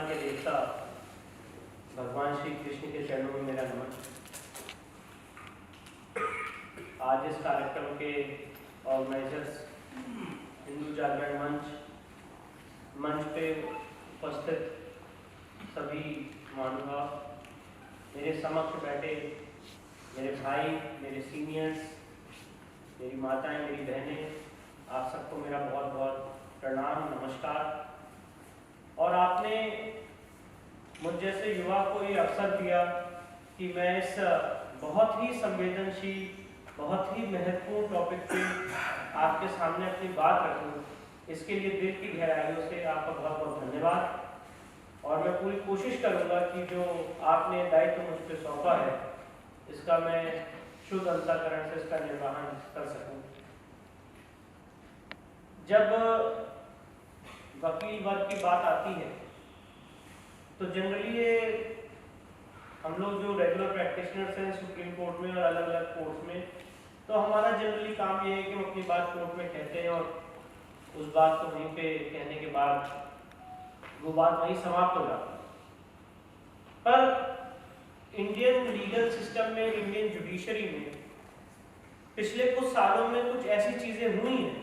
के देवता भगवान श्री कृष्ण के चरणों में मेरा नमन। आज इस कार्यक्रम के ऑर्गेनाइजर्स हिंदू जागरण मंच पे उपस्थित सभी महानुभाव, मेरे समक्ष बैठे मेरे भाई, मेरे सीनियर्स, मेरी माताएं, मेरी बहनें, आप सबको मेरा बहुत बहुत प्रणाम, नमस्कार। और आपने मुझ जैसे युवा को ये अवसर दिया कि मैं इस बहुत ही संवेदनशील, बहुत ही महत्वपूर्ण टॉपिक पे आपके सामने अपनी बात रखूं। इसके लिए दिल की गहराइयों से आपका बहुत बहुत धन्यवाद। और मैं पूरी कोशिश करूंगा कि जो आपने दायित्व मुझ पर सौंपा है इसका मैं शुद्ध अंतःकरण से इसका निर्वहन कर सकूं। जब वकील वर्ग की बात आती है तो जनरली ये हम लोग जो रेगुलर प्रैक्टिशनर्स हैं सुप्रीम कोर्ट में और अलग अलग कोर्ट्स में, तो हमारा जनरली काम ये है कि हम अपनी बात कोर्ट में कहते हैं और उस बात को वहीं पे कहने के बाद वो बात वहीं समाप्त हो जाती है। पर इंडियन लीगल सिस्टम में, इंडियन जुडिशरी में पिछले कुछ सालों में कुछ ऐसी चीजें हुई हैं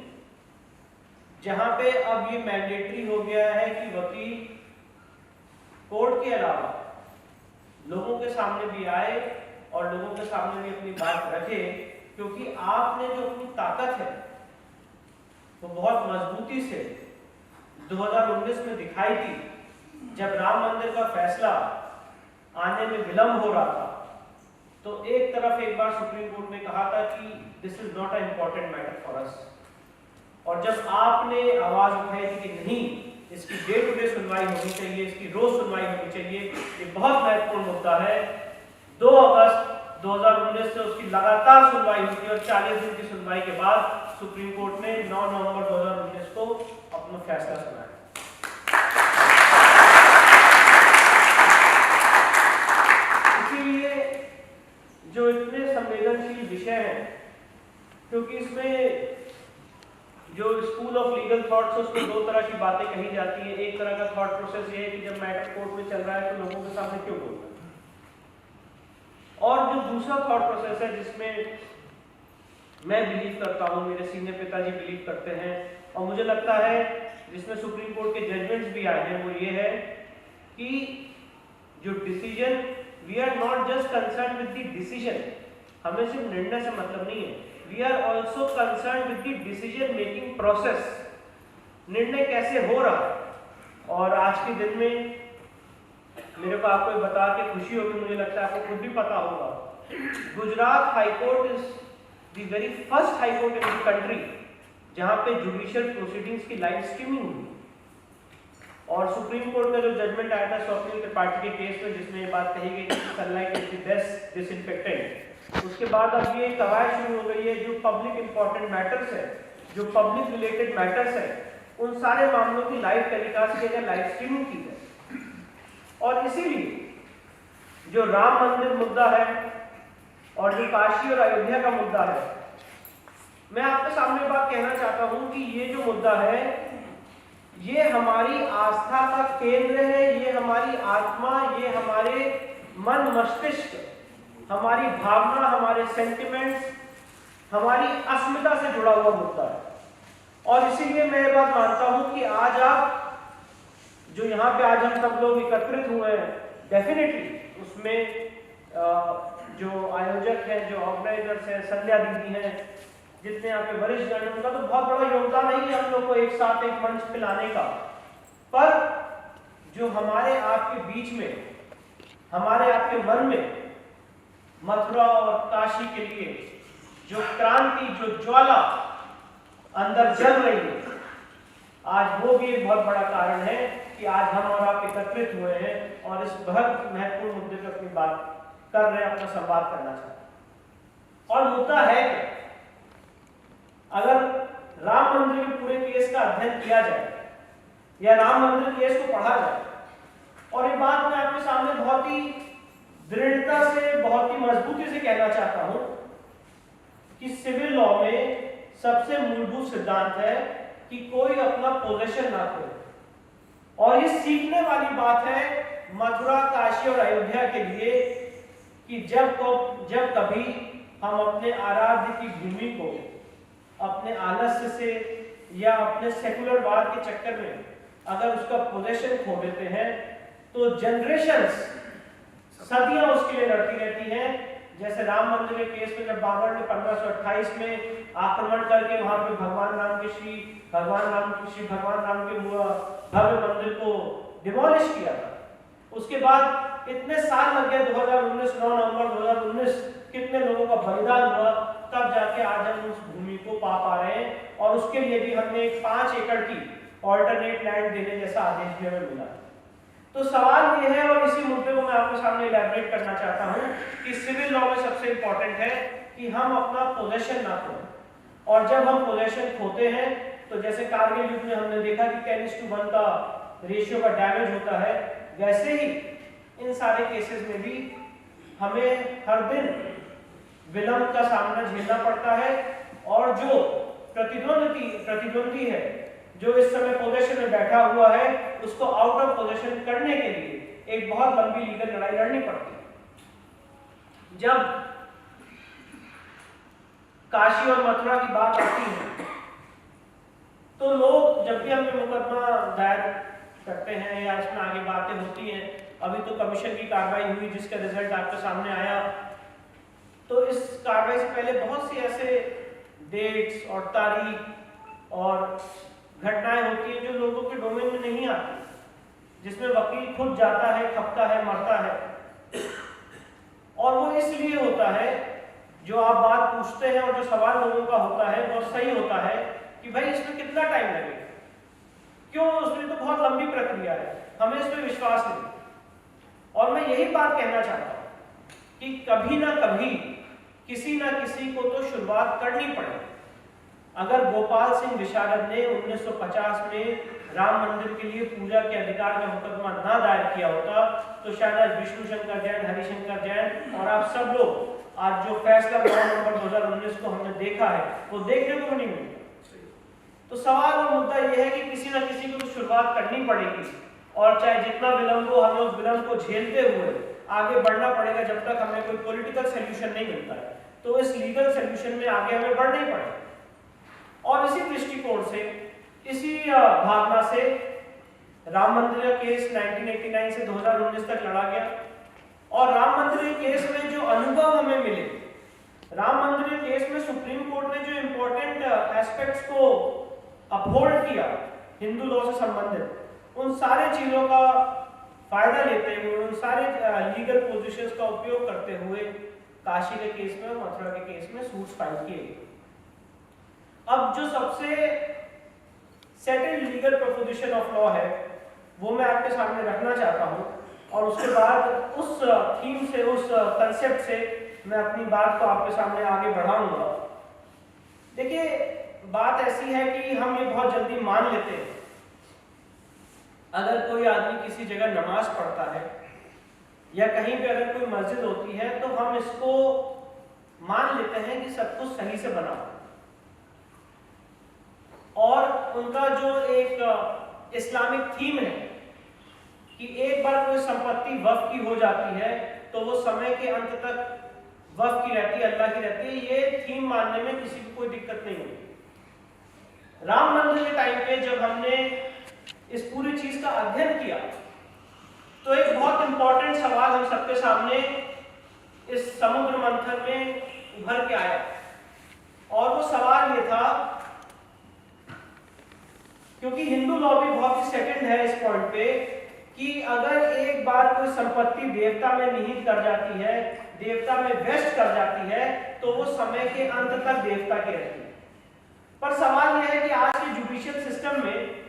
जहां पे अब ये मैंडेटरी हो गया है कि वकील कोर्ट के अलावा लोगों के सामने भी आए और लोगों के सामने भी अपनी बात रखे, क्योंकि आपने जो अपनी ताकत है वो बहुत मजबूती से 2019 में दिखाई थी। जब राम मंदिर का फैसला आने में विलंब हो रहा था तो एक तरफ एक बार सुप्रीम कोर्ट ने कहा था कि this is not a important matter for us, और जब आपने आवाज उठाई थी कि नहीं, इसकी डे टू डे सुनवाई होनी चाहिए, इसकी रोज सुनवाई होनी चाहिए, ये बहुत महत्वपूर्ण मुद्दा है। 2 अगस्त 2019 से उसकी लगातार सुनवाई हुई थी और 40 दिन की सुनवाई के बाद सुप्रीम कोर्ट ने 9 नवंबर 2019 को अपना फैसला सुनाया। इसीलिए जो इतने संवेदनशील विषय हैं, क्योंकि इसमें जो स्कूल ऑफ लीगल थॉट्स, उसमें 2 तरह की बातें कही जाती है। एक तरह का थॉट प्रोसेस ये है कि जब मैटर कोर्ट में चल रहा है तो लोगों के सामने क्यों बोलना, और जो दूसरा थॉट प्रोसेस है जिसमें मैं बिलीव करता हूँ, मेरे सीनियर पिताजी बिलीव करते हैं और मुझे लगता है जिसमें सुप्रीम कोर्ट के जजमेंट्स भी आए हैं, वो ये है कि जो decision, we are not just concern with the decision, हमें सिर्फ निर्णय से मतलब नहीं है, we are also concern with the decision making process, निर्णय कैसे हो रहा है। और आज के दिन में मेरे को आपको बता के खुशी होगी, मुझे लगता है आपको खुद भी पता होगा, Gujarat high court is the very first high court in the country जहां पे जुडिशियल प्रोसीडिंग्स की लाइव स्ट्रीमिंग हुई। और सुप्रीम कोर्ट का जो जजमेंट आया था स्वप्निल त्रिपाठी के केस में, जिसमें ये बात कही गई कि sunlight is the best disinfectant, उसके बाद अब ये कवायद शुरू हो गई है जो पब्लिक इंपॉर्टेंट मैटर्स है, जो पब्लिक रिलेटेड मैटर्स है, उन सारे मामलों की लाइव टेलीकास्ट की जाए, लाइव स्ट्रीमिंग की जाए। और इसीलिए जो राम मंदिर मुद्दा है और जो काशी और अयोध्या का मुद्दा है, मैं आपके सामने बात कहना चाहता हूं कि ये जो मुद्दा है ये हमारी आस्था का केंद्र है, ये हमारी आत्मा, ये हमारे मन मस्तिष्क, हमारी भावना, हमारे सेंटिमेंट्स, हमारी अस्मिता से जुड़ा हुआ मुद्दा है। और इसीलिए मैं ये बात मानता हूं कि आज आप जो यहाँ पे आज हम सब लोग एकत्रित हुए हैं, डेफिनेटली उसमें जो आयोजक हैं, जो ऑर्गेनाइजर्स हैं, संध्या दीदी हैं, जितने यहाँ पे वरिष्ठ जन, उनका तो बहुत बड़ा योगदान है हम लोग को एक साथ एक मंच पे लाने का। पर जो हमारे आपके बीच में, हमारे आपके मन में मथुरा और काशी के लिए जो क्रांति, जो ज्वाला अंदर जल रही है, आज वो भी एक बहुत बड़ा कारण है कि आज हम और आप एकत्रित हुए हैं और इस बहुत महत्वपूर्ण मुद्दे पर अपनी बात कर रहे हैं, अपना संवाद करना चाहते हैं। और मुद्दा है कि अगर राम मंदिर के पूरे केस का अध्ययन किया जाए या राम मंदिर केस को पढ़ा जाए, और ये बात मैं आपके सामने बहुत ही दृढ़ता से, बहुत ही मजबूती से कहना चाहता हूं कि सिविल लॉ में सबसे मूलभूत सिद्धांत है कि कोई अपना पोजीशन ना खोए। और ये सीखने वाली बात है मथुरा, काशी और अयोध्या के लिए कि जब कभी हम अपने आराध्य की भूमि को अपने आलस्य से या अपने सेकुलरवाद के चक्कर में अगर उसका पोजीशन खो देते हैं तो जनरेशंस सदियां उसके लिए लड़ती रहती हैं। जैसे राम मंदिर के केस में जब बाबर ने 1528 में आक्रमण करके वहां पे भगवान राम के भगवान राम के भव्य मंदिर को डिमोलिश किया था, उसके बाद इतने साल लग गए 2019 9 नवंबर 2019 कितने लोगों का बलिदान हुआ, तब जाके आज हम उस भूमि को पा रहे हैं और उसके लिए भी हमने एक 5 एकड़ की ऑल्टरनेट लैंड देने जैसा आदेश भी हमें मिला। तो सवाल ये है और इसी मुद्दे को मैं आपके सामने इलैबोरेट करना चाहता हूं कि सिविल लॉ में सबसे इंपॉर्टेंट है कि हम अपना पोजेशन ना खोएं, और जब हम पोजेशन खोते हैं तो जैसे कारगिल युद्ध में हमने देखा कि 10:1 का रेशियो का डैमेज होता है, वैसे ही इन सारे केसेस में भी हमें हर दिन विलंब का सामना झेलना पड़ता है। और जो प्रतिद्वंदी है, जो इस समय पोजीशन में बैठा हुआ है, उसको आउट ऑफ पोजीशन करने के लिए एक बहुत लंबी लीगल लड़ाई लड़नी पड़ती है। जब काशी और मथुरा की बात आती है तो लोग जब भी हमें मुकदमा दायर करते हैं या इसमें आगे बातें होती हैं, अभी तो कमीशन की कार्रवाई हुई जिसका रिजल्ट आपके सामने आया, तो इस कार्रवाई से पहले बहुत सी ऐसे डेट्स और तारीख और घटनाएं होती हैं जो लोगों के डोमेन में नहीं आती, जिसमें वकील खुद जाता है, खपता है, मरता है। और वो इसलिए होता है, जो आप बात पूछते हैं और जो सवाल लोगों का होता है वो सही होता है कि भाई इसमें कितना टाइम लगेगा, क्यों, उसमें तो बहुत लंबी प्रक्रिया है, हमें इसमें विश्वास नहीं। और मैं यही बात कहना चाहता हूं कि कभी ना कभी किसी ना किसी को तो शुरुआत करनी पड़े। अगर गोपाल सिंह विशारद ने 1950 में राम मंदिर के लिए पूजा के अधिकार का मुकदमा ना दायर किया होता तो शायद आज विष्णु शंकर जैन, हरिशंकर जैन और आप सब लोग आज जो फैसला 9 नवंबर 2019 को हमने देखा है वो देखने को नहीं मिलता। तो सवाल और मुद्दा यह है कि किसी ना किसी को तो शुरुआत करनी पड़ेगी, और चाहे जितना विलंब हो, हमें उस विलंब को झेलते हुए आगे बढ़ना पड़ेगा जब तक हमें कोई पॉलिटिकल सोल्यूशन नहीं मिलता है। तो इस लीगल सोल्यूशन में आगे हमें बढ़ना ही पड़ेगा। और इसी दृष्टिकोण से, इसी भावना से राम मंदिर का केस 1989 से 2019 तक लड़ा गया, और राम मंदिर के केस में जो अनुभव हमें मिले, राम मंदिर के केस में सुप्रीम कोर्ट ने जो इंपॉर्टेंट एस्पेक्ट्स को अपहोल्ड किया हिंदू लॉ से संबंधित, उन सारे चीजों का फायदा लेते हुए, उन सारे लीगल पोजीशंस का उपयोग करते हुए काशी के केस में और मथुरा के केस में सूट्स फाइल किए गए। अब जो सबसे settled legal proposition of law है वो मैं आपके सामने रखना चाहता हूं, और उसके बाद उस थीम से, उस कंसेप्ट से मैं अपनी बात को आपके सामने आगे बढ़ाऊंगा। देखिए, बात ऐसी है कि हम ये बहुत जल्दी मान लेते हैं, अगर कोई आदमी किसी जगह नमाज पढ़ता है या कहीं पे अगर कोई मस्जिद होती है तो हम इसको मान लेते हैं कि सब कुछ सही से बना, और उनका जो एक इस्लामिक थीम है कि एक बार कोई संपत्ति वक्फ की हो जाती है तो वो समय के अंत तक वक्फ की रहती है, अल्लाह की रहती है, ये थीम मानने में किसी को कोई दिक्कत नहीं होती। राम मंदिर के टाइम पे जब हमने इस पूरी चीज का अध्ययन किया तो एक बहुत इंपॉर्टेंट सवाल हम सबके सामने इस समुद्र मंथन में उभर के आया, और वो सवाल ये था, क्योंकि हिंदू लॉ भी बहुत ही सेकंड है इस पॉइंट पे, कि अगर एक बार कोई संपत्ति देवता में निहित कर जाती है, देवता में वेस्ट कर जाती है, तो वो समय के अंत तक देवता की रहती है। पर सवाल यह है कि आज के जुडिशियल सिस्टम में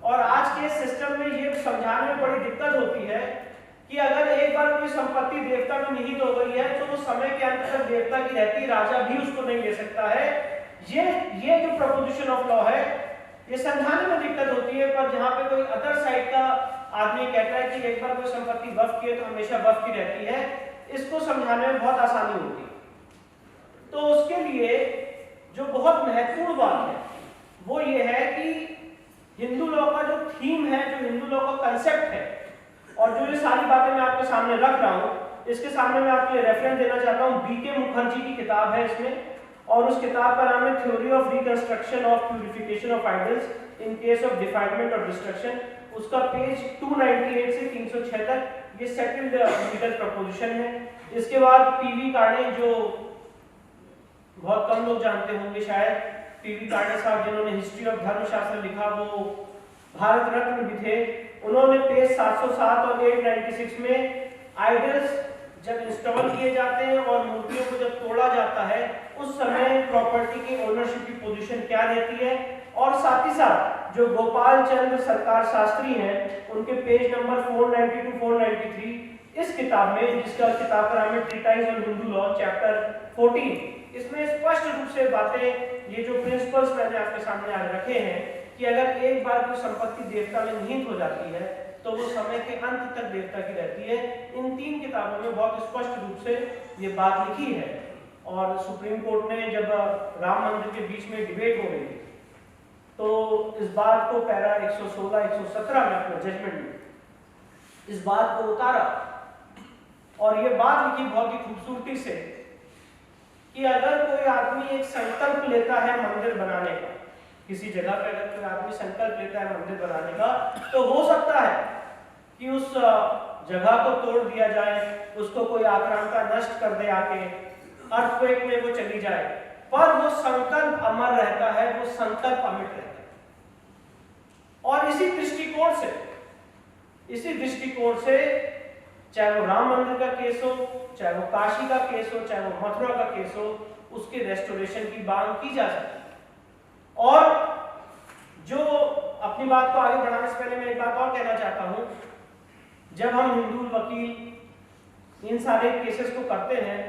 और आज के सिस्टम में ये समझाने में बड़ी दिक्कत होती है कि अगर एक बार कोई संपत्ति देवता में निहित हो गई है तो वो समय के अंत तक देवता की रहती है, राजा भी उसको नहीं ले सकता है। ये जो प्रोपोजिशन ऑफ लॉ है ये समझाने में दिक्कत होती है, पर जहां पे कोई अदर साइड का आदमी कहता है कि एक बार कोई संपत्ति वक्फ की है तो हमेशा वक्फ की रहती है, इसको समझाने में बहुत आसानी होती है। तो उसके लिए जो बहुत महत्वपूर्ण बात है वो ये है कि हिंदू लॉ का जो थीम है, जो हिंदू हिंदू लॉ का कंसेप्ट है। और जो ये सारी बातें मैं आपके सामने रख रहा हूँ, इसके सामने मैं आपको रेफरेंस देना चाहता हूँ, बीके मुखर्जी की किताब है इसमें, और उस किताब का नाम है theory of reconstruction of purification of idols in case of defilement और डिस्ट्रक्शन। उसका पेज 298 से 306 तक ये सेटल्ड लीगल प्रपोजिशन है। इसके बाद पीवी कार्ने, जो बहुत कम लोग जानते होंगे शायद, पीवी कार्ने साहब जिन्होंने हिस्ट्री ऑफ धर्मशास्त्र लिखा, वो भारत रत्न भी थे। उन्होंने पेज 707 और 896 में आइडल्स जब इंस्टॉल किए जाते हैं और मूर्तियों को जब तोड़ा जाता है, उस समय प्रॉपर्टी की ओनरशिप की पोजीशन क्या रहती है, और साथ ही साथ जो गोपाल चंद्र सरकार शास्त्री हैं, उनके पेज नंबर 490 to 493 इस किताब में, जिसका किताब का नाम है treatise on Hindu law chapter 14, इसमें स्पष्ट रूप से बातें, ये जो प्रिंसिपल्स मैंने आपके सामने आज रखे हैं कि अगर एक बार कोई संपत्ति देवता में निहित हो जाती है तो वो समय के अंत तक देवता की रहती है। इन 3 किताबों में बहुत स्पष्ट रूप से ये बात लिखी है। और सुप्रीम कोर्ट ने जब राम मंदिर के बीच में डिबेट हो रही तो इस बात को पैरा 116, 117 में अपने जजमेंट में इस बात को उतारा, और ये बात लिखी बहुत ही खूबसूरती से कि अगर कोई आदमी एक संकल्प लेता है मंदिर बनाने का, किसी जगह पे अगर कोई आदमी संकल्प लेता है मंदिर बनाने का, तो हो सकता है कि उस जगह को तोड़ दिया जाए, उसको कोई आक्रांता नष्ट कर दे, आके अर्थक्वेक में वो चली जाए, पर वो संकल्प अमर रहता है, वो संकल्प अमिट रहता है। और इसी दृष्टिकोण से चाहे वो राम मंदिर का केस हो, चाहे वो काशी का केस हो, चाहे वो मथुरा का केस हो, उसके रेस्टोरेशन की मांग की जा सकती है। और जो अपनी बात को आगे बढ़ाने से पहले मैं एक बात और कहना चाहता हूं, जब हम हिंदू वकील इन सारे केसेस को करते हैं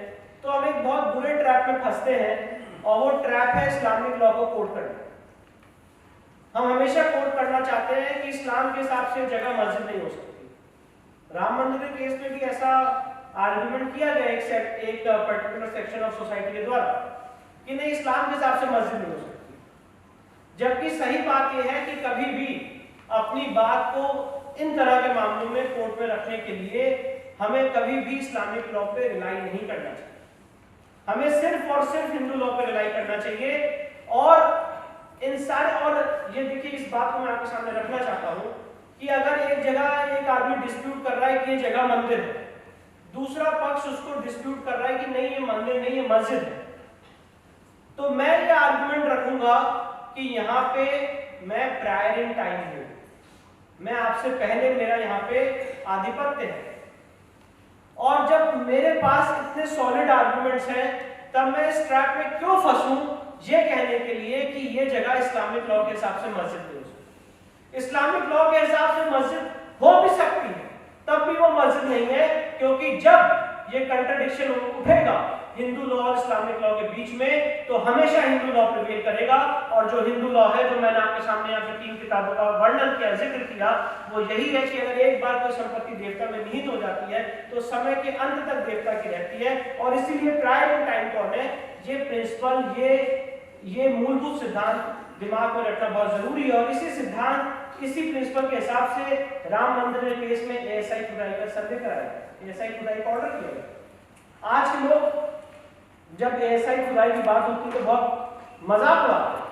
तो हम एक बहुत बुरे ट्रैप में फंसते हैं, और वो ट्रैप है इस्लामिक लॉ को कोट करना। हम हमेशा कोट करना चाहते हैं कि इस्लाम के हिसाब से जगह मस्जिद नहीं हो सकती। राम मंदिर के केस में भी ऐसा आर्गुमेंट किया गया एक पर्टिकुलर सेक्शन ऑफ सोसाइटी के द्वारा कि नहीं, इस्लाम के हिसाब से मस्जिद नहीं हो सकती। जबकि सही बात यह है कि कभी भी अपनी बात को इन तरह के मामलों में कोर्ट में रखने के लिए हमें कभी भी इस्लामिक लॉ पे रिलाई नहीं करना चाहिए। हमें सिर्फ और सिर्फ हिंदू लॉ पे रिलाई करना चाहिए। और इन सारे, और ये देखिए, इस बात को मैं आपके सामने रखना चाहता हूं कि अगर एक जगह एक आदमी डिस्प्यूट कर रहा है कि ये जगह मंदिर है, दूसरा पक्ष उसको डिस्प्यूट कर रहा है कि नहीं ये मंदिर नहीं, ये मस्जिद है, तो मैं ये आर्गुमेंट रखूंगा कि यहाँ पे मैं प्रायर इन टाइम हूं, मैं आपसे पहले, मेरा यहाँ पे आधिपत्य है। और जब मेरे पास इतने सॉलिड आर्गुमेंट्स हैं, तब मैं इस ट्रैप में क्यों फंसूं ये कहने के लिए कि ये जगह इस्लामिक लॉ के हिसाब से मस्जिद नहीं हो सकती। इस्लामिक लॉ के हिसाब से मस्जिद हो भी सकती है, तब भी वो मस्जिद नहीं है, क्योंकि जब ये कंट्रडिक्शन उठेगा हिंदू लॉ और इस्लामिक लॉ के बीच में, तो हमेशा हिंदू लॉ प्रिवेल करेगा। और जो हिंदू लॉ है, जो मैंने आपके सामने यहाँ पे 3 किताबों का वर्णन किया, जिक्र किया, वो यही है कि अगर एक बार कोई संपत्ति देवता में निहित हो जाती है तो समय के अंत तक देवता की रहती है। और इसीलिए प्रायर इन टाइम कौन है, ये प्रिंसिपल, ये मूलभूत सिद्धांत दिमाग में रखना बहुत जरूरी है। और इसी सिद्धांत, इसी प्रिंसिपल के हिसाब से राम मंदिर के केस में एएसआई खुदाई का सर्वे कराया, एएसआई खुदाई का ऑर्डर किया गया। आज के लोग जब एएसआई खुदाई की बात होती है तो बहुत मजाक उड़ाते हैं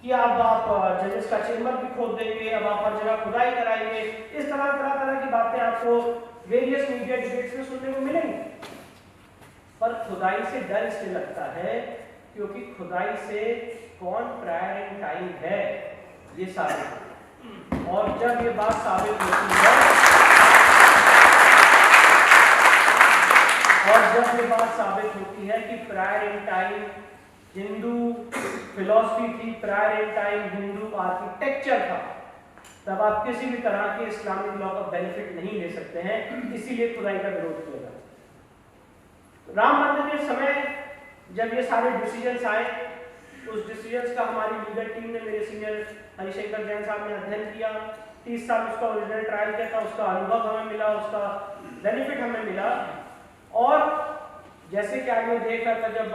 कि अब आप जजेस का चेंबर भी खोद देंगे, अब आप हर जगह खुदाई कराएंगे। इस तरह की बातें आपको वेरियस मीडिया डिबेट्स में सुनने को मिलेंगी। पर खुदाई से डर इसलिए लगता है क्योंकि खुदाई से कौन प्रायर इन टाइम है ये साबित, और जब ये बात साबित होती है, और जब ये बात साबित होती है कि prior in time Hindu philosophy थी, prior in time Hindu architecture था, तब आप किसी भी तरह के इस्लामिक लॉ का बेनिफिट नहीं ले सकते हैं। इसीलिए खुदाई का विरोध किया गया। राम मंदिर के समय जब ये सारे डिसीजंस आए, उस डिसीजंस का हमारी लीगल टीम ने, मेरे सीनियर हरिशंकर जैन साहब ने अध्ययन किया। 30 साल उसका ओरिजिनल ट्रायल किया था, उसका अनुभव हमें मिला, उसका बेनिफिट हमें मिला। और जैसे कि आज मैं देख रहा था, जब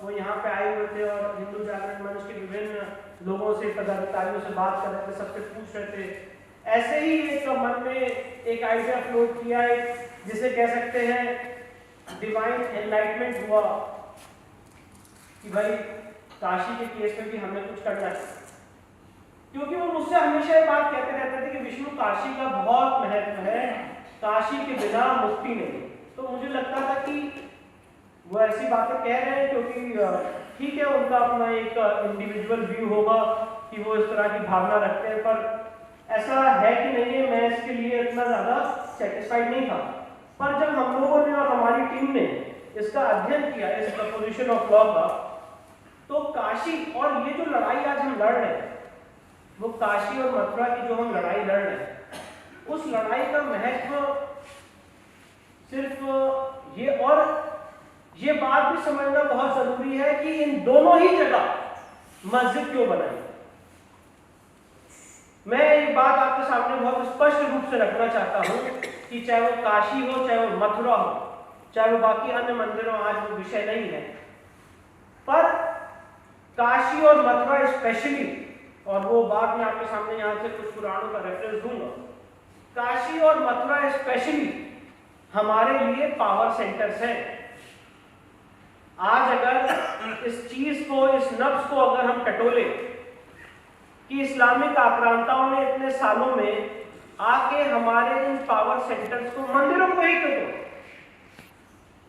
वो यहाँ पे आए हुए थे और हिंदू जागरण मंच के विभिन्न लोगों से, पदाधिकारियों से बात कर रहे थे, सबसे पूछ रहे थे ऐसे ही एक मन में एक आइडिया फ्लोट किया है, जिसे कह सकते हैं डिवाइन एनलाइटमेंट हुआ कि भाई काशी के केस में भी हमें कुछ करना चाहिए, क्योंकि वो मुझसे हमेशा ये बात कहते रहते थे कि विष्णु काशी का बहुत महत्व है, काशी के बिना मुक्ति नहीं। तो मुझे लगता था कि वो ऐसी बातें कह रहे हैं क्योंकि ठीक है, उनका अपना एक इंडिविजुअल व्यू होगा कि वो इस तरह की भावना रखते हैं, पर ऐसा है कि नहीं है, मैं इसके लिए इतना ज़्यादा सेटिस्फाइड नहीं था। पर जब हम लोगों ने और हमारी टीम ने इसका अध्ययन किया, इस प्रपोजिशन ऑफ लॉ का, तो काशी और ये जो लड़ाई आज हम लड़ रहे हैं, वो काशी और मथुरा की जो हम लड़ाई लड़ रहे हैं, उस लड़ाई का महत्व सिर्फ ये, और ये बात भी समझना बहुत जरूरी है कि इन दोनों ही जगह मस्जिद क्यों बनाई। मैं एक बात आपके सामने बहुत स्पष्ट रूप से रखना चाहता हूं कि चाहे वो काशी हो, चाहे वो मथुरा हो, चाहे वो बाकी अन्य मंदिरों, आज वो विषय नहीं है, पर काशी और मथुरा स्पेशली, और वो बात मैं आपके सामने यहां से कुछ पुराणों का रेफरेंस दूंगा, काशी और मथुरा स्पेशली हमारे लिए पावर सेंटर्स हैं। आज अगर इस चीज को, इस नफ्स को अगर हम टटोले कि इस्लामिक आक्रांताओं ने इतने सालों में आके हमारे इन पावर सेंटर्स को, मंदिरों को ही क्यों तोड़ा,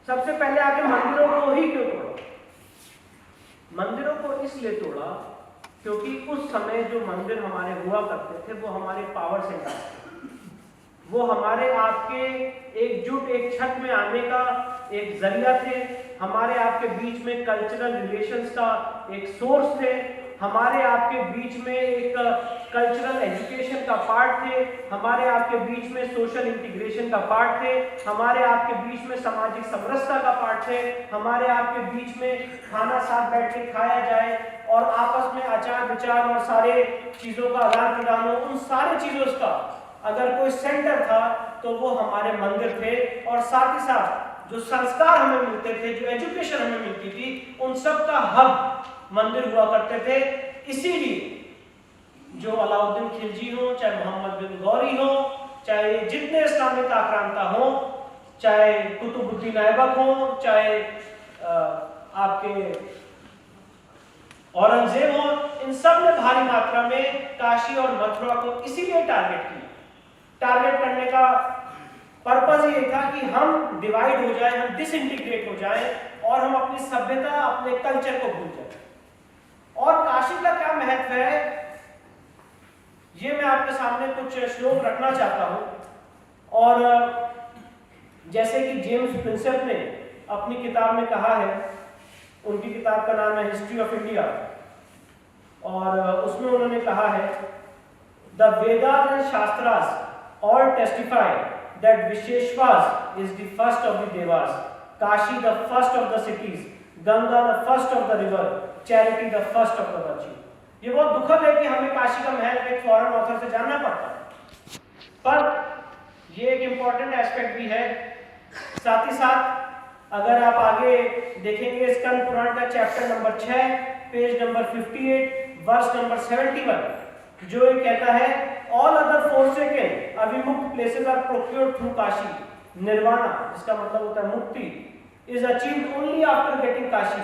सबसे पहले आके मंदिरों को ही क्यों तोड़ा? मंदिरों को इसलिए तोड़ा क्योंकि उस समय जो मंदिर हमारे हुआ करते थे वो हमारे पावर सेंटर थे, वो हमारे आपके एकजुट एक छत में आने का एक जरिया थे, हमारे आपके बीच में कल्चरल रिलेशंस का एक सोर्स थे, हमारे आपके बीच में एक कल्चरल एजुकेशन का पार्ट थे, हमारे आपके बीच में सोशल इंटीग्रेशन का पार्ट थे, हमारे आपके बीच में सामाजिक समरसता का पार्ट थे, हमारे आपके बीच में खाना साथ बैठ के खाया जाए और आपस में आचार विचार और सारे चीजों का आदान प्रदान हो, उन सारी चीजों का अगर कोई सेंटर था तो वो हमारे मंदिर थे। और साथ ही साथ जो संस्कार हमें मिलते थे, जो एजुकेशन हमें मिलती थी, उन सब का हब मंदिर हुआ करते थे। इसीलिए जो अलाउद्दीन खिलजी हो, चाहे मोहम्मद बिन गौरी हो, चाहे जितने इस्लामिक आक्रांता हो, चाहे कुतुबुद्दीन ऐबक हो, चाहे आपके औरंगजेब हो, इन सब ने भारी मात्रा में काशी और मथुरा को इसीलिए टारगेट किया। टारगेट करने का पर्पस ये था कि हम डिवाइड हो जाए, हम डिसइंटीग्रेट हो जाए और हम अपनी सभ्यता, अपने कल्चर को भूल जाए। और काशी का क्या महत्व है, ये मैं आपके सामने कुछ श्लोक रखना चाहता हूं। और जैसे कि जेम्स प्रिंसेप ने अपनी किताब में कहा है, उनकी किताब का नाम है हिस्ट्री ऑफ इंडिया, और उसमें उन्होंने कहा है, the Vedas and shastras all testify that Visheshwas is the first of the devas, Kashi the first of the cities, Ganga the first of the river, charity the first of the virtue। ये बहुत दुखद है कि हमें काशी का महत्व एक फॉरेन ऑथर से जानना पड़ता है, पर ये एक इंपॉर्टेंट एस्पेक्ट भी है। साथ ही साथ अगर आप आगे देखेंगे स्कंद पुराण का chapter number 6 page number 58 verse number 71, जो ये कहता है, all other forsaken Avimukta places are procured through Kashi. Nirvana, जिसका मतलब होता है मुक्ति, is achieved only after getting Kashi.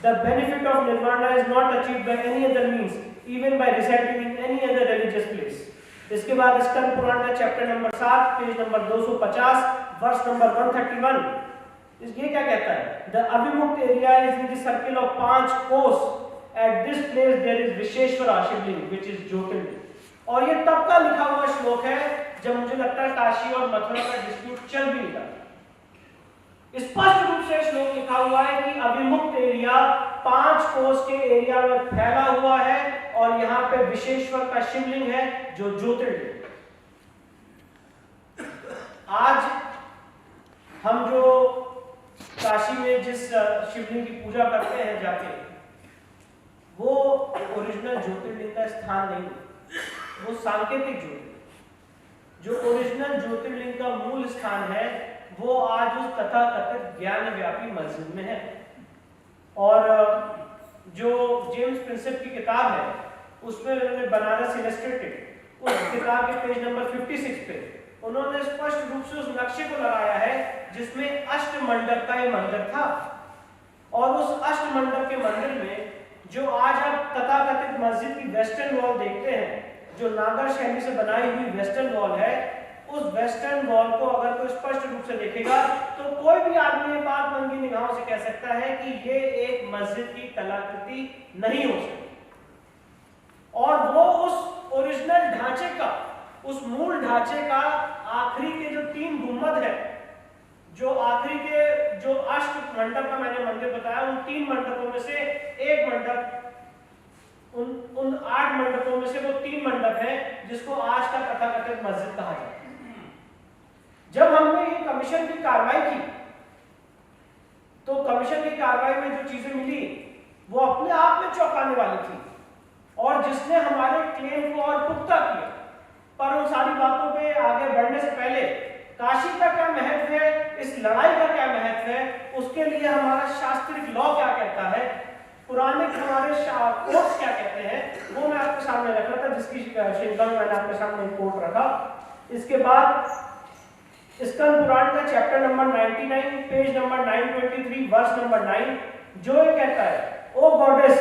The benefit of nirvana is not achieved by any other means, even by residing in any other religious place। इसके बाद स्कंद पुराण का chapter number 7 page number 250 verse number 131, ये क्या कहता है, the Avimukta area is in the circle of 5 kos, at this place there is Vishweshwara shivling which is jyotirlinga. और ये तब का लिखा हुआ श्लोक है जब मुझे लगता है काशी और मथुरा का डिस्प्यूट चल भी नहीं रहा। स्पष्ट रूप से श्लोक लिखा हुआ है कि अविमुक्त एरिया 5 कोस के एरिया में फैला हुआ है और यहाँ पे विशेश्वर का शिवलिंग है जो ज्योतिर्लिंग। आज हम जो काशी में जिस शिवलिंग की पूजा करते हैं जाके, वो ओरिजिनल ज्योतिर्लिंग का स्थान नहीं, वो सांकेतिक ज्योतिर्लिंग। जो ओरिजिनल ज्योतिर्लिंग का मूल स्थान है वो आज उस तथाकथित ज्ञान व्यापी मस्जिद में है। और जो जेम्स प्रिंसेप की किताब है उसमें उन्होंने बनारस इलस्ट्रेटेड उस किताब के पेज नंबर 56 पे उन्होंने स्पष्ट रूप से उस नक्शे को लगाया है जिसमें अष्टमंडप का ये मंदिर था। और उस अष्टमंडप के मंदिर में जो आज आप तथाकथित मस्जिद की वेस्टर्न वॉल देखते हैं, जो नागर शैली से बनाई हुई वेस्टर्न वॉल है, उस वेस्टर्न वॉल को अगर कोई स्पष्ट रूप से देखेगा तो कोई भी आदमी ये बात नंगी निगाहों से कह सकता है कि ये एक मस्जिद की कलाकृति नहीं हो सकती। और वो उस ओरिजिनल ढांचे का, उस मूल ढांचे का आखिरी के जो 3 गुंबद है, जो आखिरी के जो अष्ट मंडप का मैंने मंदिर बताया, उन 3 मंडपों में से एक मंडप, उन 8 मंडपों में से वो 3 मंडप है जिसको आज का तथाकथित मस्जिद कहा जाता है। जब हमने ये कमीशन की कार्रवाई की तो कमीशन की कार्रवाई में जो चीजें मिली वो अपने आप में चौंकाने वाली थी और जिसने हमारे क्लेम को और पुख्ता किया। पर उन सारी बातों पे आगे बढ़ने से पहले काशी का क्या महत्व है, इस लड़ाई का क्या महत्व है, उसके लिए हमारा शास्त्रिक लॉ क्या कहता है, पुराने हमारे कोर्ट्स क्या कहते हैं, वो मैं आपके सामने रख रहा था, जिसकी श्रृंखला में मैंने आपके सामने कोर्ट रखा। इसके बाद स्कंद पुराण का chapter number 99 page number 923 verse number 9 जो ये कहता है, O goddess,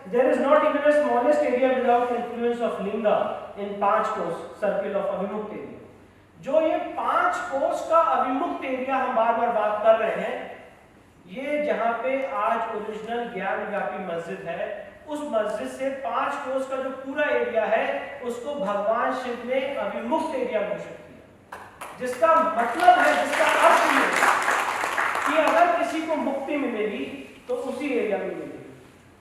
there is not even a smallest area without influence of linga in 5 kos circle of Abhimukta area. जो ये 5 कोस का अभिमुक्त एरिया हम बार-बार बात कर रहे हैं, ये जहां पे आज ओरिजिनल ज्ञान व्यापी मस्जिद है, उस मस्जिद से 5 कोस का जो पूरा एरिया है उसको भगवान शिव ने अभिमुक्त एरिया घोषित किया। जिसका मतलब है, जिसका अर्थ ये कि अगर किसी को मुक्ति मिलेगी तो उसी एरिया में मिलेगी।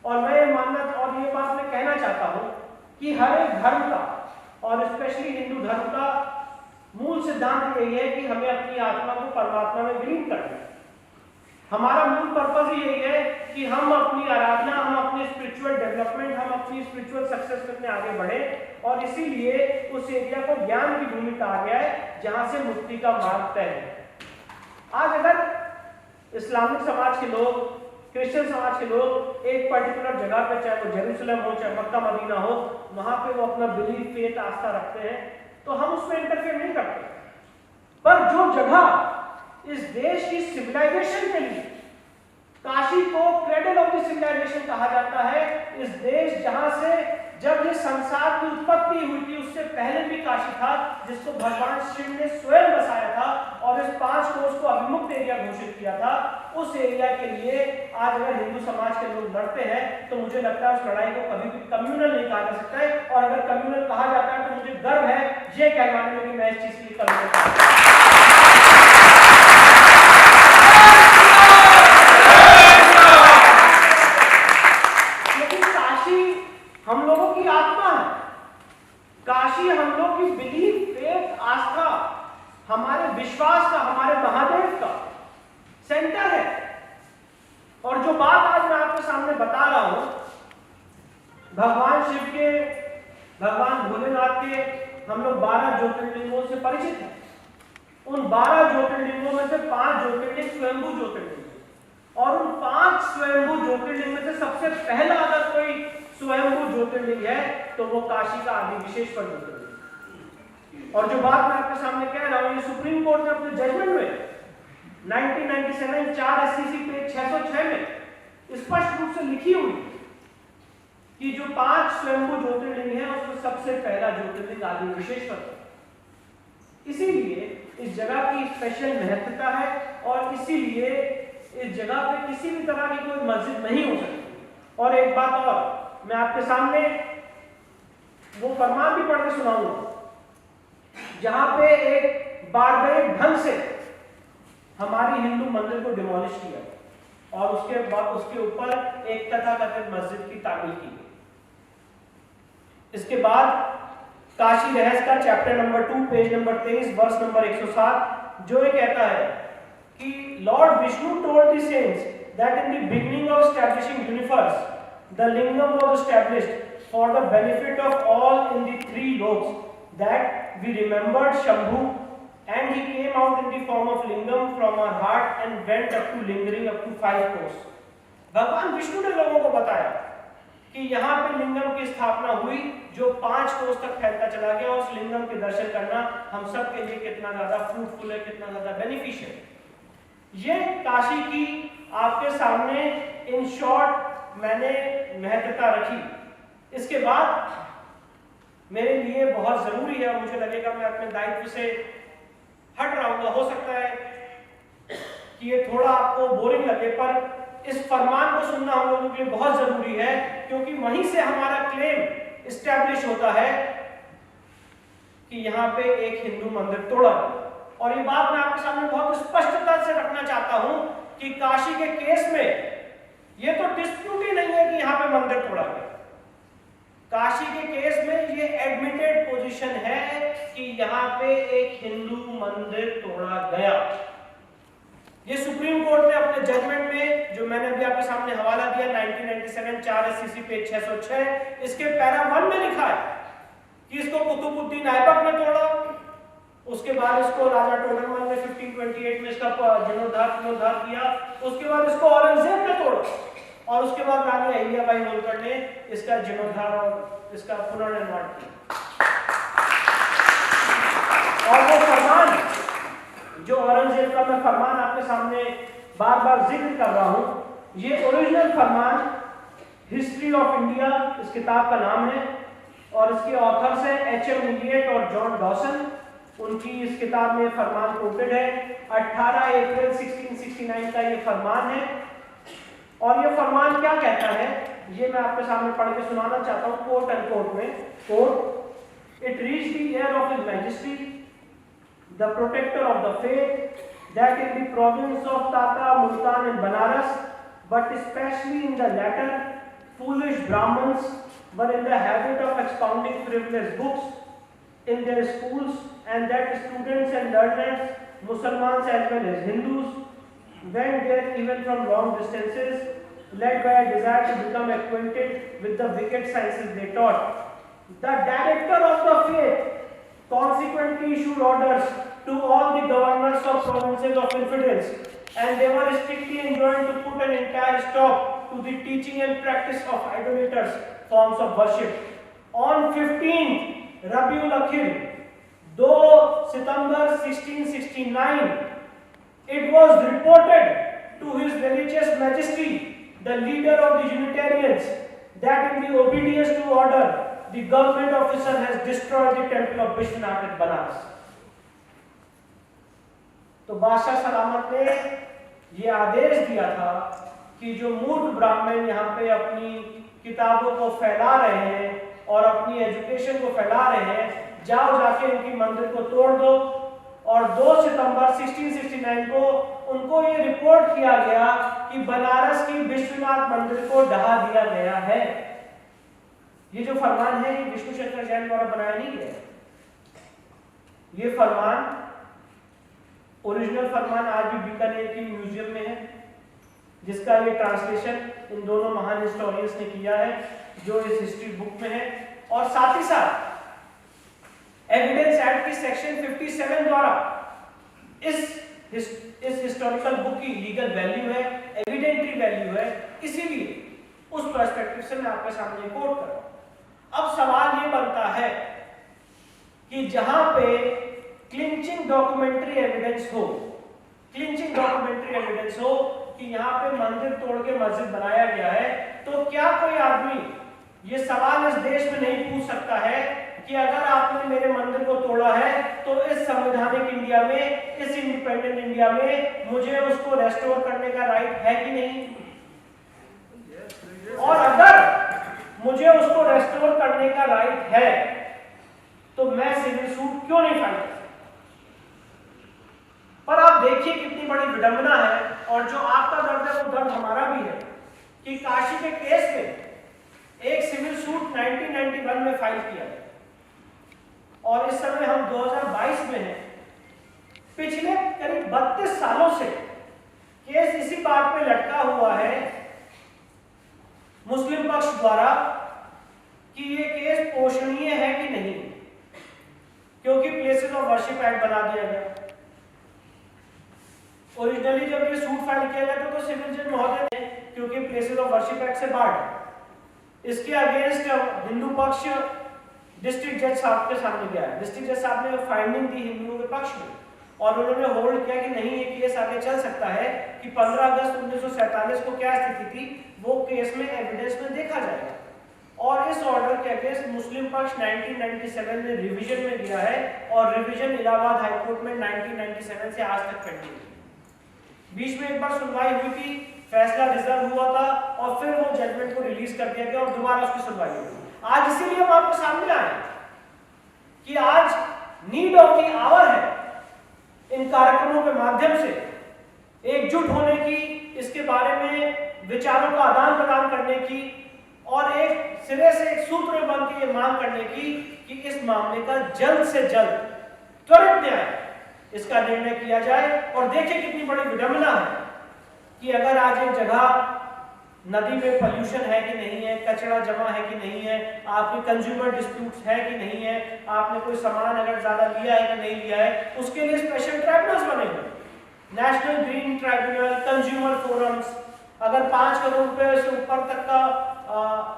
और मैं ये मानना और ये बात मैं कहना चाहता हूं कि हर एक धर्म का और स्पेशली हिंदू धर्म का मूल सिद्धांत यही है कि हमें अपनी आत्मा को परमात्मा में विलीन करना है। हमारा मूल पर्पस ही यही है कि हम अपनी आराधना, हम अपने स्पिरिचुअल डेवलपमेंट, हम अपनी स्पिरिचुअल सक्सेस में आगे बढ़े और इसीलिए उस एरिया को ज्ञान की भूमि कहा गया है जहां से मुक्ति का मार्ग तय है। आज अगर इस्लामिक समाज के लोग, क्रिश्चियन समाज के लोग एक पर्टिकुलर जगह पर, चाहे वो जेरूसलम हो चाहे मक्का मदीना हो, वहां पे वो अपना बिलीफ, फेथ, आस्था रखते हैं तो हम उसमें इंटरफेयर नहीं करते। पर जो जगह इस देश की सिविलाइजेशन के लिए, काशी को क्रेडल ऑफ द सिविलाइजेशन कहा जाता है, इस देश जहां से जब ये संसार की उत्पत्ति हुई थी उससे पहले भी काशी था, जिसको भगवान शिव ने स्वयं बसाया था और इस 5 कोस को अभिमुक्त एरिया घोषित किया था। उस एरिया के लिए आज अगर हिंदू समाज के लोग लड़ते हैं तो मुझे लगता है उस लड़ाई को कभी भी कम्युनल नहीं कहा जा सकता है। और अगर कम्युनल कहा जाता है तो मुझे गर्व है ये कहलाने में कि मैं इस चीज की कम्युनल। हम लोगों की आत्मा है, काशी हम लोग की बिलीफ, फेथ, आस्था, हमारे विश्वास का, हमारे महादेव का सेंटर है। और जो बात आज मैं आपके सामने बता रहा हूं, भगवान शिव के, भगवान भोलेनाथ के हम लोग 12 ज्योतिर्लिंगों से परिचित हैं। उन 12 ज्योतिर्लिंगों में से 5 ज्योतिर्लिंग स्वयंभू ज्योतिर्लिंग, और उन 5 स्वयंभू ज्योतिर्लिंग में से सबसे पहला अगर कोई स्वयंभू ज्योतिर्लिंग है तो वो काशी का आदि विशेषवर ज्योतिर्लिंग। और जो बात मैं आपके सामने कह रहा हूं, ये सुप्रीम कोर्ट ने अपने जजमेंट में 1997 4 SCC पेज 606 में स्पष्ट रूप से लिखी हुई कि जो 5 स्वयंभू ज्योतिर्लिंग है उसमें सबसे पहला ज्योतिर्लिंग आदि विशेषवर। इसीलिए इस जगह की स्पेशल महत्वता है और इसीलिए इस जगह पे किसी भी तरह की कोई मस्जिद नहीं हो सकती। और एक बात और मैं आपके सामने वो फरमान भी पढ़ के सुनाऊंगा जहां पे एक बारबेरिक ढंग से हमारी हिंदू मंदिर को डिमोलिश किया और उसके बाद उसके ऊपर एक तथाकथित मस्जिद की तामीर की गई। इसके बाद काशी रहस्य का chapter number 2 page number 23 verse number 107 जो ये कहता है कि lord Vishnu told the saints that in the beginning of establishing universe the lingam was established for the benefit of all in the 3 loks, that we remembered Shambhu and he came out in the form of lingam from our heart and went up to lingering up to 5 course। भगवान विष्णु ने लोगों को बताया कि यहाँ पे लिंगम की स्थापना हुई जो 5 कोस तक फैलता चला गया। उस लिंगम के दर्शन करना हम सब के लिए कितना ज्यादा फ्रूटफुल है, कितना ज्यादा बेनिफिशियल। ये काशी की आपके सामने इन शॉर्ट मैंने महत्वता रखी। इसके बाद मेरे लिए बहुत जरूरी है, मुझे लगेगा मैं अपने दायित्व से हट रहा हूँ, हो सकता है कि ये थोड़ा आपको बोरिंग लगे, पर इस फरमान को सुनना हम लोगों के लिए बहुत जरूरी है, क्योंकि वहीं से हमारा क्लेम इस्टेब्लिश होता है कि यहाँ पे एक हिंदू मंदिर तोड़ा। और ये बात मैं आपके सामने बहुत स्पष्टता से रखना चाहता हूं कि काशी के केस में ये तो डिस्प्यूट ही नहीं है कि यहाँ पे मंदिर तोड़ा गया। काशी के केस में ये एडमिटेड पोजीशन है कि यहाँ पे एक हिंदू मंदिर तोड़ा गया। ये सुप्रीम कोर्ट ने अपने जजमेंट में, जो मैंने अभी आपके सामने हवाला दिया 1997 4 SCC पेज 606, इसके पैरा 1 में लिखा है कि इसको कुतुबुद्दीन ऐबक ने तोड़ा, उसके बाद इसको राजा टोडरमल ने 1528 में इसका जीर्णोद्धार किया, उसके बाद इसको औरंगजेब ने तोड़ा, और उसके बाद रानी अहिल्याबाई होलकर ने इसका जीर्णोद्धार और इसका पुनर्निर्माण किया। और वो फरमान जो औरंगजेब का मैं फरमान आपके सामने बार बार जिक्र कर रहा हूं, ये original Farman history of India इस किताब का नाम है, और इसके ऑथर्स हैं HM इलियट और जॉन डॉसन। उनकी इस किताब में फरमान कोटेड है। 18 अप्रैल 1669 का ये फरमान है। और ये फरमान क्या कहता है ये मैं आपके सामने पढ़ के सुनाना चाहता हूं, कोट एंड कोट में। Quote, it reach the year of his majesty the protector of the faith, that in the province of Tata, Multan and Banaras, but especially in the latter, foolish Brahmins were in the habit of expounding frivolous books in their schools, and that students and learners, Muslims as well as Hindus, went there even from long distances, led by a desire to become acquainted with the wicked sciences they taught. The director of the faith consequently issued orders to all the governors of provinces of infidels, and they were strictly enjoined to put an entire stop to the teaching and practice of idolaters forms of worship. On 15 Rabiul Akhir, 2 September 1669, it was reported to His Religious Majesty, the leader of the Unitarians, that in the obedience to order, the government officer has destroyed the temple of Vishwanath at Banaras. तो बादशाह सलामत ने ये आदेश दिया था कि जो मूर्ख ब्राह्मण यहाँ पे अपनी किताबों को फैला रहे हैं और अपनी एजुकेशन को फैला रहे हैं, जाओ जाके इनकी मंदिर को तोड़ दो। और 2 सितंबर 1669 को उनको ये रिपोर्ट किया गया कि बनारस की विश्वनाथ मंदिर को ढहा दिया गया है। ये जो फरमान है ये विष्णु शंकर जैन द्वारा बनाया नहीं गया। ये फरमान, ओरिजिनल फरमान आज भी बीकानेर की म्यूजियम में है, जिसका ये ट्रांसलेशन इन दोनों महान हिस्टोरियंस ने किया है जो इस हिस्ट्री बुक में है। और साथ ही साथ एविडेंस एक्ट की सेक्शन 57 द्वारा इस हिस्टोरिकल बुक की लीगल वैल्यू है, एविडेंटरी वैल्यू है, इसीलिए उस पर्सपेक्टिव से मैं आपके सामने कोट कर रहा हूं। अब सवाल ये बनता है कि जहां पे क्लिंचिंग डॉक्यूमेंट्री एविडेंस हो, क्लिंचिंग डॉक्यूमेंट्री एविडेंस हो कि यहाँ पे मंदिर तोड़ के मस्जिद बनाया गया है, तो क्या कोई आदमी ये सवाल इस देश में नहीं पूछ सकता है कि अगर आपने मेरे मंदिर को तोड़ा है तो इस संवैधानिक इंडिया में, इस इंडिपेंडेंट इंडिया में मुझे उसको रेस्टोर करने का राइट है कि नहीं? और अगर मुझे उसको रेस्टोर करने का राइट है तो मैं सिविल सूट क्यों नहीं फाइल? पर आप देखिए कितनी बड़ी विडंबना है, और जो आपका दर्द है वो दर्द हमारा भी है कि काशी के केस में एक सिविल सूट 1991 में फाइल किया गया और इस समय हम 2022 में हैं। पिछले करीब 32 सालों से केस इसी बात पे लटका हुआ है मुस्लिम पक्ष द्वारा कि ये केस पोषणीय है कि नहीं, क्योंकि प्लेसेस ऑफ वर्शिप एक्ट बना दिया गया। ओरिजिनली जब ये सूट फाइल किया गया तो सिविल जज महोदय ने, क्योंकि प्लेसेस ऑफ वर्शिप एक्ट से बाहर, इसके अगेंस्ट हिंदू पक्ष डिस्ट्रिक्ट जज साहब के सामने गया है। डिस्ट्रिक्ट जज साहब ने फाइंडिंग दी हिंदुओं के पक्ष में और उन्होंने होल्ड किया कि नहीं ये केस आगे चल सकता है कि 15 अगस्त 1947 को क्या स्थिति थी वो केस में एविडेंस में देखा जाएगा। और इस ऑर्डर के अगेंस्ट मुस्लिम पक्ष 1997 में रिवीजन में दिया है और रिवीजन इलाहाबाद हाई कोर्ट में 1997 से आज तक पेंडिंग है। बीच में एक बार सुनवाई हुई थी, फैसला रिजर्व हुआ था और फिर वो जजमेंट को रिलीज कर दिया गया और दोबारा उसकी सुनवाई हुई। आज इसीलिए हम आपके सामने आए कि आज नीड ऑफ द आवर है इन कार्यक्रमों के माध्यम से एकजुट होने की, इसके बारे में विचारों का आदान प्रदान करने की और एक सिरे से एक सूत्र बन के ये मांग करने की कि इस मामले का जल्द से जल्द त्वरित न्याय इसका निर्णय किया जाए। और देखिए कितनी बड़ी विडंबना है कि अगर आज एक जगह नदी में पोल्यूशन है कि नहीं है, कचरा जमा है कि नहीं है, आपके कंज्यूमर डिस्प्यूट्स है कि नहीं है, आपने कोई सामान अगर ज्यादा लिया है कि नहीं लिया है, उसके लिए स्पेशल ट्राइब्यूनल्स बने हुए, national green tribunal, consumer forums. अगर 5 करोड़ रुपए से ऊपर तक का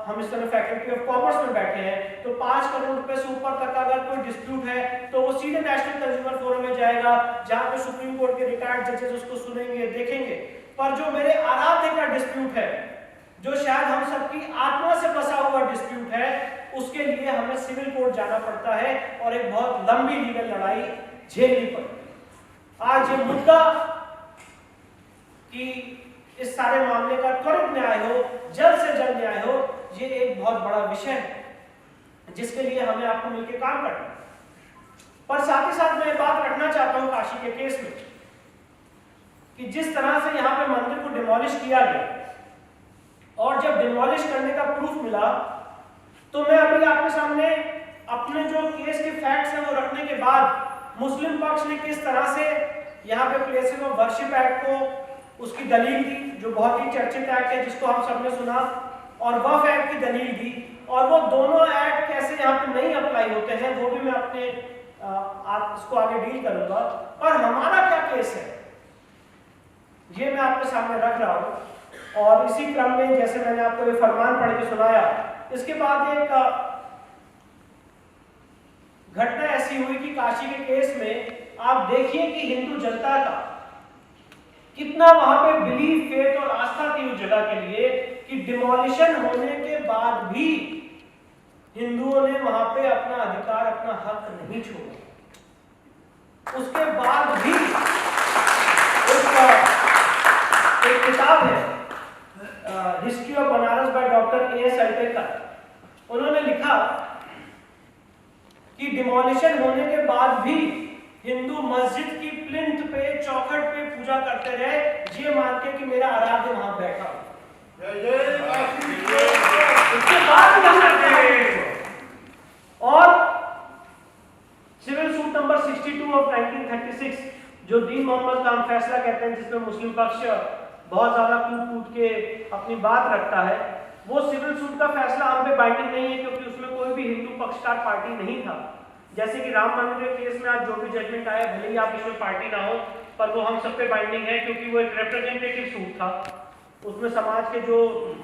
हम इस समय फैकल्टी ऑफ कॉमर्स में बैठे हैं तो 5 करोड़ रुपए से ऊपर तक का अगर कोई डिस्प्यूट है तो वो सीधे नेशनल कंज्यूमर फोरम में जाएगा, जहां पे सुप्रीम कोर्ट के रिटायर्ड जजेस उसको सुनेंगे, देखेंगे। पर जो मेरे आराध्य का डिस्प्यूट है, जो शायद हम सबकी आत्मा से बसा हुआ डिस्प्यूट है, उसके लिए हमें सिविल कोर्ट जाना पड़ता है और एक बहुत लंबी लीगल लड़ाई झेलनी पड़ती है। आज ये मुद्दा कि इस सारे मामले का त्वरित न्याय हो, जल्द से जल्द न्याय हो, ये एक बहुत बड़ा विषय है जिसके लिए हमें आपको मिलकर काम करना है। पर साथ ही साथ मैं बात रखना चाहता हूं काशी के केस में कि जिस तरह से यहां पे मंदिर को डिमोलिश किया गया और जब डिमोलिश करने का प्रूफ मिला तो मैं अभी आपके सामने अपने जो केस के फैक्ट्स हैं वो रखने के बाद मुस्लिम पक्ष ने किस तरह से यहाँ पे प्लेसेस ऑफ वर्शिप एक्ट को उसकी दलील दी, जो बहुत ही चर्चित एक्ट है जिसको हम सबने सुना, और वफ एक्ट की दलील दी, और वो दोनों एक्ट कैसे यहाँ पे नहीं अप्लाई होते हैं वो भी मैं अपने इसको आगे डील करूंगा। पर हमारा क्या केस है ये मैं आपके सामने रख रहा हूं। और इसी क्रम में जैसे मैंने आपको ये फरमान पढ़ के सुनाया, इसके बाद एक घटना ऐसी हुई कि काशी के केस में आप देखिए कि हिंदू जनता का कितना वहां पे बिलीफ, फेथ और आस्था थी उस जगह के लिए कि डिमोलिशन होने के बाद भी हिंदुओं ने वहां पे अपना अधिकार, अपना हक नहीं छोड़ा। उसके बाद भी एक किताब है history of Banaras by doctor AS. Altekar, उन्होंने लिखा कि डिमोलिशन होने के बाद भी हिंदू मस्जिद की प्लिंथ पे, चौखट पे पूजा करते रहे, ये मान के कि मेरा आराध्य वहां बैठा। उसके बाद और सिविल सूट नंबर 62 ऑफ 1936 जो दीन मोहम्मद का हम फैसला कहते हैं, जिसमें मुस्लिम पक्ष बहुत ज्यादा कूट के अपनी बात रखता है, वो सिविल सूट का फैसला हम पे बाइंडिंग नहीं है क्योंकि उसमें कोई भी हिंदू पक्षकार पार्टी नहीं था। जैसे कि राम मंदिर के केस में आज जो भी जजमेंट आया, भले ही आप इसमें पार्टी ना हो, पर वो हम सब पे बाइंडिंग है क्योंकि वो एक रिप्रेजेंटेटिव सूट था। उसमें समाज के जो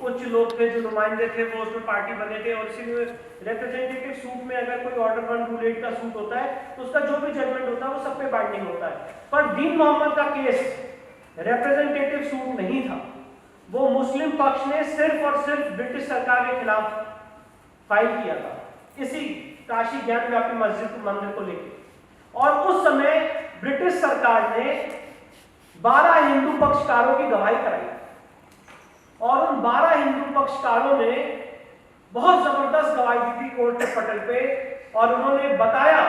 उच्च लोग थे, जो नुमाइंदे थे, वो उसमें पार्टी बने थे और इसीलिए रिप्रेजेंटेटिव सूट में अगर कोई ऑर्डर 1 रूल 8 का सूट होता है तो उसका जो भी जजमेंट होता है वो सब पे बाइंडिंग होता है। पर दीन मोहम्मद का केस रिप्रेजेंटेटिव सूट नहीं था, वो मुस्लिम पक्ष ने सिर्फ और सिर्फ ब्रिटिश सरकार के खिलाफ फाइल किया था इसी काशी ज्ञान व्यापी मस्जिद मंदिर को लेकर। और उस समय ब्रिटिश सरकार ने 12 हिंदू पक्षकारों की गवाही कराई और उन 12 हिंदू पक्षकारों ने बहुत जबरदस्त गवाही दी थी कोर्ट के पटल पे, और उन्होंने बताया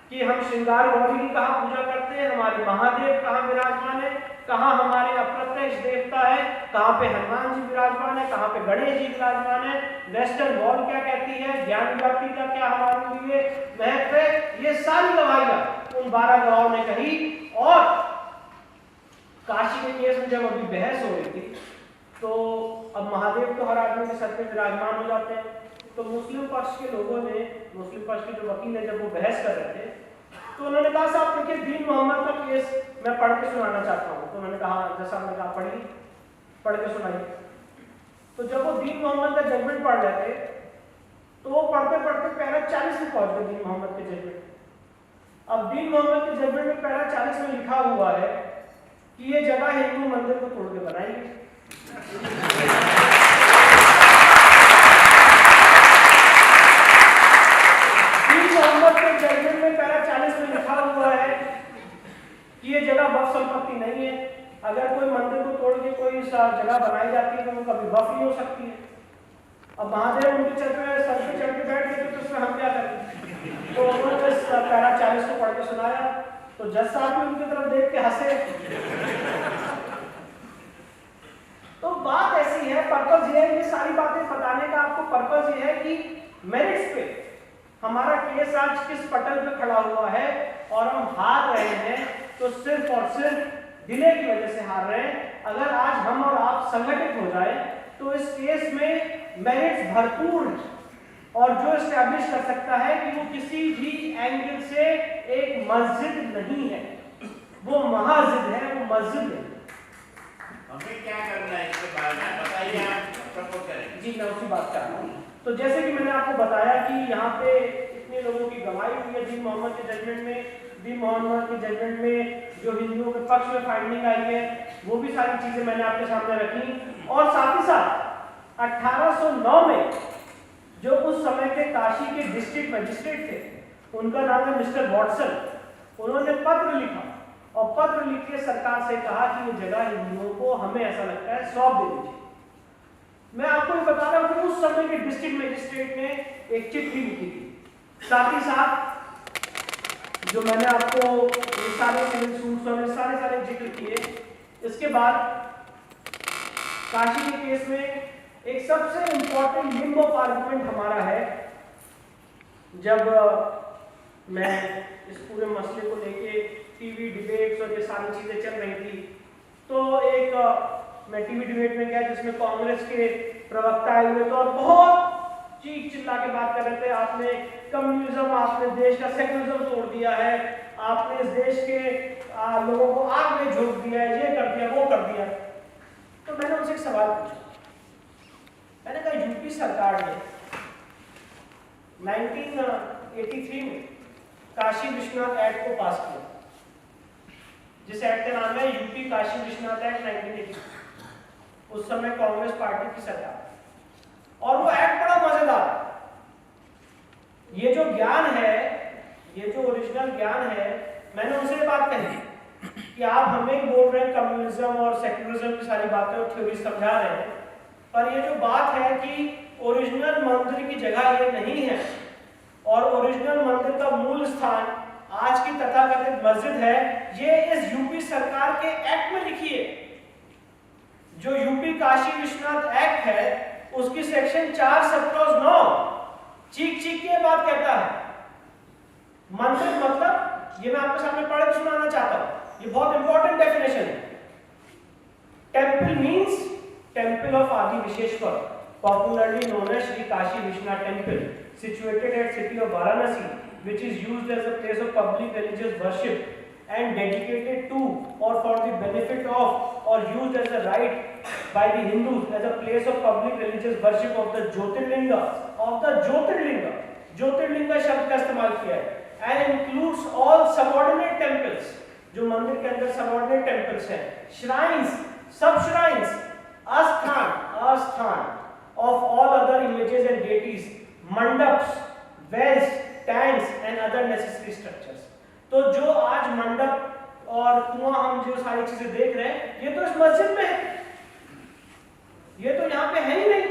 कि हम श्रृंगार गौरी की कहाँ पूजा करते हैं, हमारे महादेव कहाँ विराजमान है, कहाँ हमारे अप्रत्यक्ष देवता है, कहाँ पे हनुमान जी विराजमान है, कहाँ पे गणेश जी विराजमान है, वेस्टर्न वॉल क्या कहती है, ज्ञान व्याप्ति का क्या हमारे लिए महत्व है। ये सारी गवाहियां उन 12 गवाहों ने कही। और काशी के केस में जब अभी बहस हो रही थी तो अब महादेव तो हर आदमी के सर पे विराजमान हो जाते हैं, तो मुस्लिम पक्ष के लोगों ने, मुस्लिम पक्ष के जो वकील है, जब वो बहस कर रहे थे तो उन्होंने कहा साहब देखिए दीन मोहम्मद का केस मैं पढ़ के सुनाना चाहता हूँ। तो उन्होंने कहा, जैसा हमने कहा पढ़ के सुनाइए। तो जब वो दीन मोहम्मद का जजमेंट पढ़ रहे थे तो वो पढ़ते पढ़ते पैरा 40 में पहुंच गए दीन मोहम्मद के जजमेंट। अब दीन मोहम्मद के जजमेंट में पैरा 40 में लिखा हुआ है कि ये जगह हिंदू मंदिर को तोड़ के बनाएंगे। दीन मोहम्मद के जजमेंट में पैरा 40 में लिखा हुआ है कि ये जगह वक्फ संपत्ति नहीं है, अगर कोई मंदिर को तोड़ के कोई जगह बनाई जाती है तो वो कभी वक्फ नहीं हो सकती है। अब महादेव उनके सर पे चढ़ के बैठ गए तो उसमें हम क्या करें? तो उन्होंने पैरा 40 को पढ़ के सुनाया तो जज साहब भी उनकी तरफ देख के हंसे। तो बात ऐसी है, पर्पस ये है, ये सारी बातें बताने का आपको पर्पस ये है कि मेरिट्स पे हमारा केस आज किस पटल पे खड़ा हुआ है और हम हार रहे हैं तो सिर्फ और सिर्फ डिले की वजह से हार रहे हैं। अगर आज हम और आप संगठित हो जाए तो इस केस में मेरिट्स भरपूर है और जो एस्टैब्लिश कर सकता है कि वो किसी भी एंगल से एक मस्जिद नहीं है, वो महाजिद है, वो मस्जिद है। हमें क्या करना है इसके बारे में बताइए, आप प्रपोज करें। जी मैं उसी बात कर रहा हूँ। तो जैसे कि मैंने आपको बताया कि यहाँ पे इतने लोगों की गवाही हुई है दीन मोहम्मद के जजमेंट में। दीन मोहम्मद के जजमेंट में जो हिंदुओं के पक्ष में फाइंडिंग आई है वो भी सारी चीजें मैंने आपके सामने रखी। और साथ ही साथ 1809 में जो उस समय के काशी के डिस्ट्रिक्ट मजिस्ट्रेट थे, उनका नाम है मिस्टर वॉटसन, उन्होंने पत्र लिखा और पत्र लिख के सरकार से कहा कि ये जगह हिंदुओं को, हमें ऐसा लगता है, सौंप दे दीजिए। मैं आपको ये बता रहा हूँ कि उस समय के डिस्ट्रिक्ट मजिस्ट्रेट ने एक चिट्ठी लिखी थी। साथ ही साथ जो मैंने आपको सारे सिविल सूट्स और सारे जिक्र किए, इसके बाद काशी के केस में एक सबसे इंपॉर्टेंट लिंब ऑफ आर्गुमेंट हमारा है। जब मैं इस पूरे मसले को लेके टीवी डिबेट्स और ये सारी चीजें चल रही थी तो मैं टीवी डिबेट में गया जिसमें कांग्रेस के प्रवक्ता आए हुए थे और बहुत चीख चिल्ला के बात कर रहे थे, आपने कम्युनिज्म, आपने देश का सेक्युलरिज्म तोड़ दिया है, आपने इस देश के लोगों को आग में झोंक दिया है, ये कर दिया, वो कर दिया। तो मैंने उनसे एक सवाल पूछा, मैंने कहा यूपी सरकार ने 1983 में काशी विश्वनाथ एक्ट को पास किया, जिस एक्ट का नाम है यूपी काशी विश्वनाथ एक्ट 1983। उस समय कांग्रेस पार्टी की सरकार, और वो एक्ट बड़ा मजेदार है। ये जो ज्ञान है, ये जो ओरिजिनल ज्ञान है, मैंने उनसे बात कही कि आप हमें बोल रहे हैं कम्युनिज्म और सेक्युलरिज्म की सारी बातें और थ्योरी समझा रहे हैं, पर ये जो बात है कि ओरिजिनल मंदिर की जगह ये नहीं है और ओरिजिनल मंदिर का मूल स्थान आज की तथाकथित मस्जिद है, ये इस यूपी सरकार के एक्ट में लिखी है। जो यूपी काशी विश्वनाथ एक्ट है उसकी सेक्शन 4 सब क्लॉज 9 चीख के बात कहता है मंदिर मतलब, ये मैं आपके सामने पढ़ के सुनाना चाहता हूं, ये बहुत इंपॉर्टेंट डेफिनेशन है। Temple means temple of Adi Visheshwar, popularly known as Shri Kashi Vishwanath temple, situated at city of Varanasi, which is used as a place of public religious worship and dedicated to or for the benefit of or used as a right by the Hindus as a place of public religious worship of the Jyotirlinga, Jyotirlinga शब्द का इस्तेमाल किया है, and includes all subordinate temples, जो मंदिर के अंदर subordinate temples हैं, shrines, sub shrines, asthan of all other images and deities, mandaps, wells, tanks and other necessary structures. तो जो आज मंडप और कुआं हम जो सारी चीजें देख रहे हैं, ये तो इस मस्जिद में है, ये तो यहाँ पे है ही नहीं।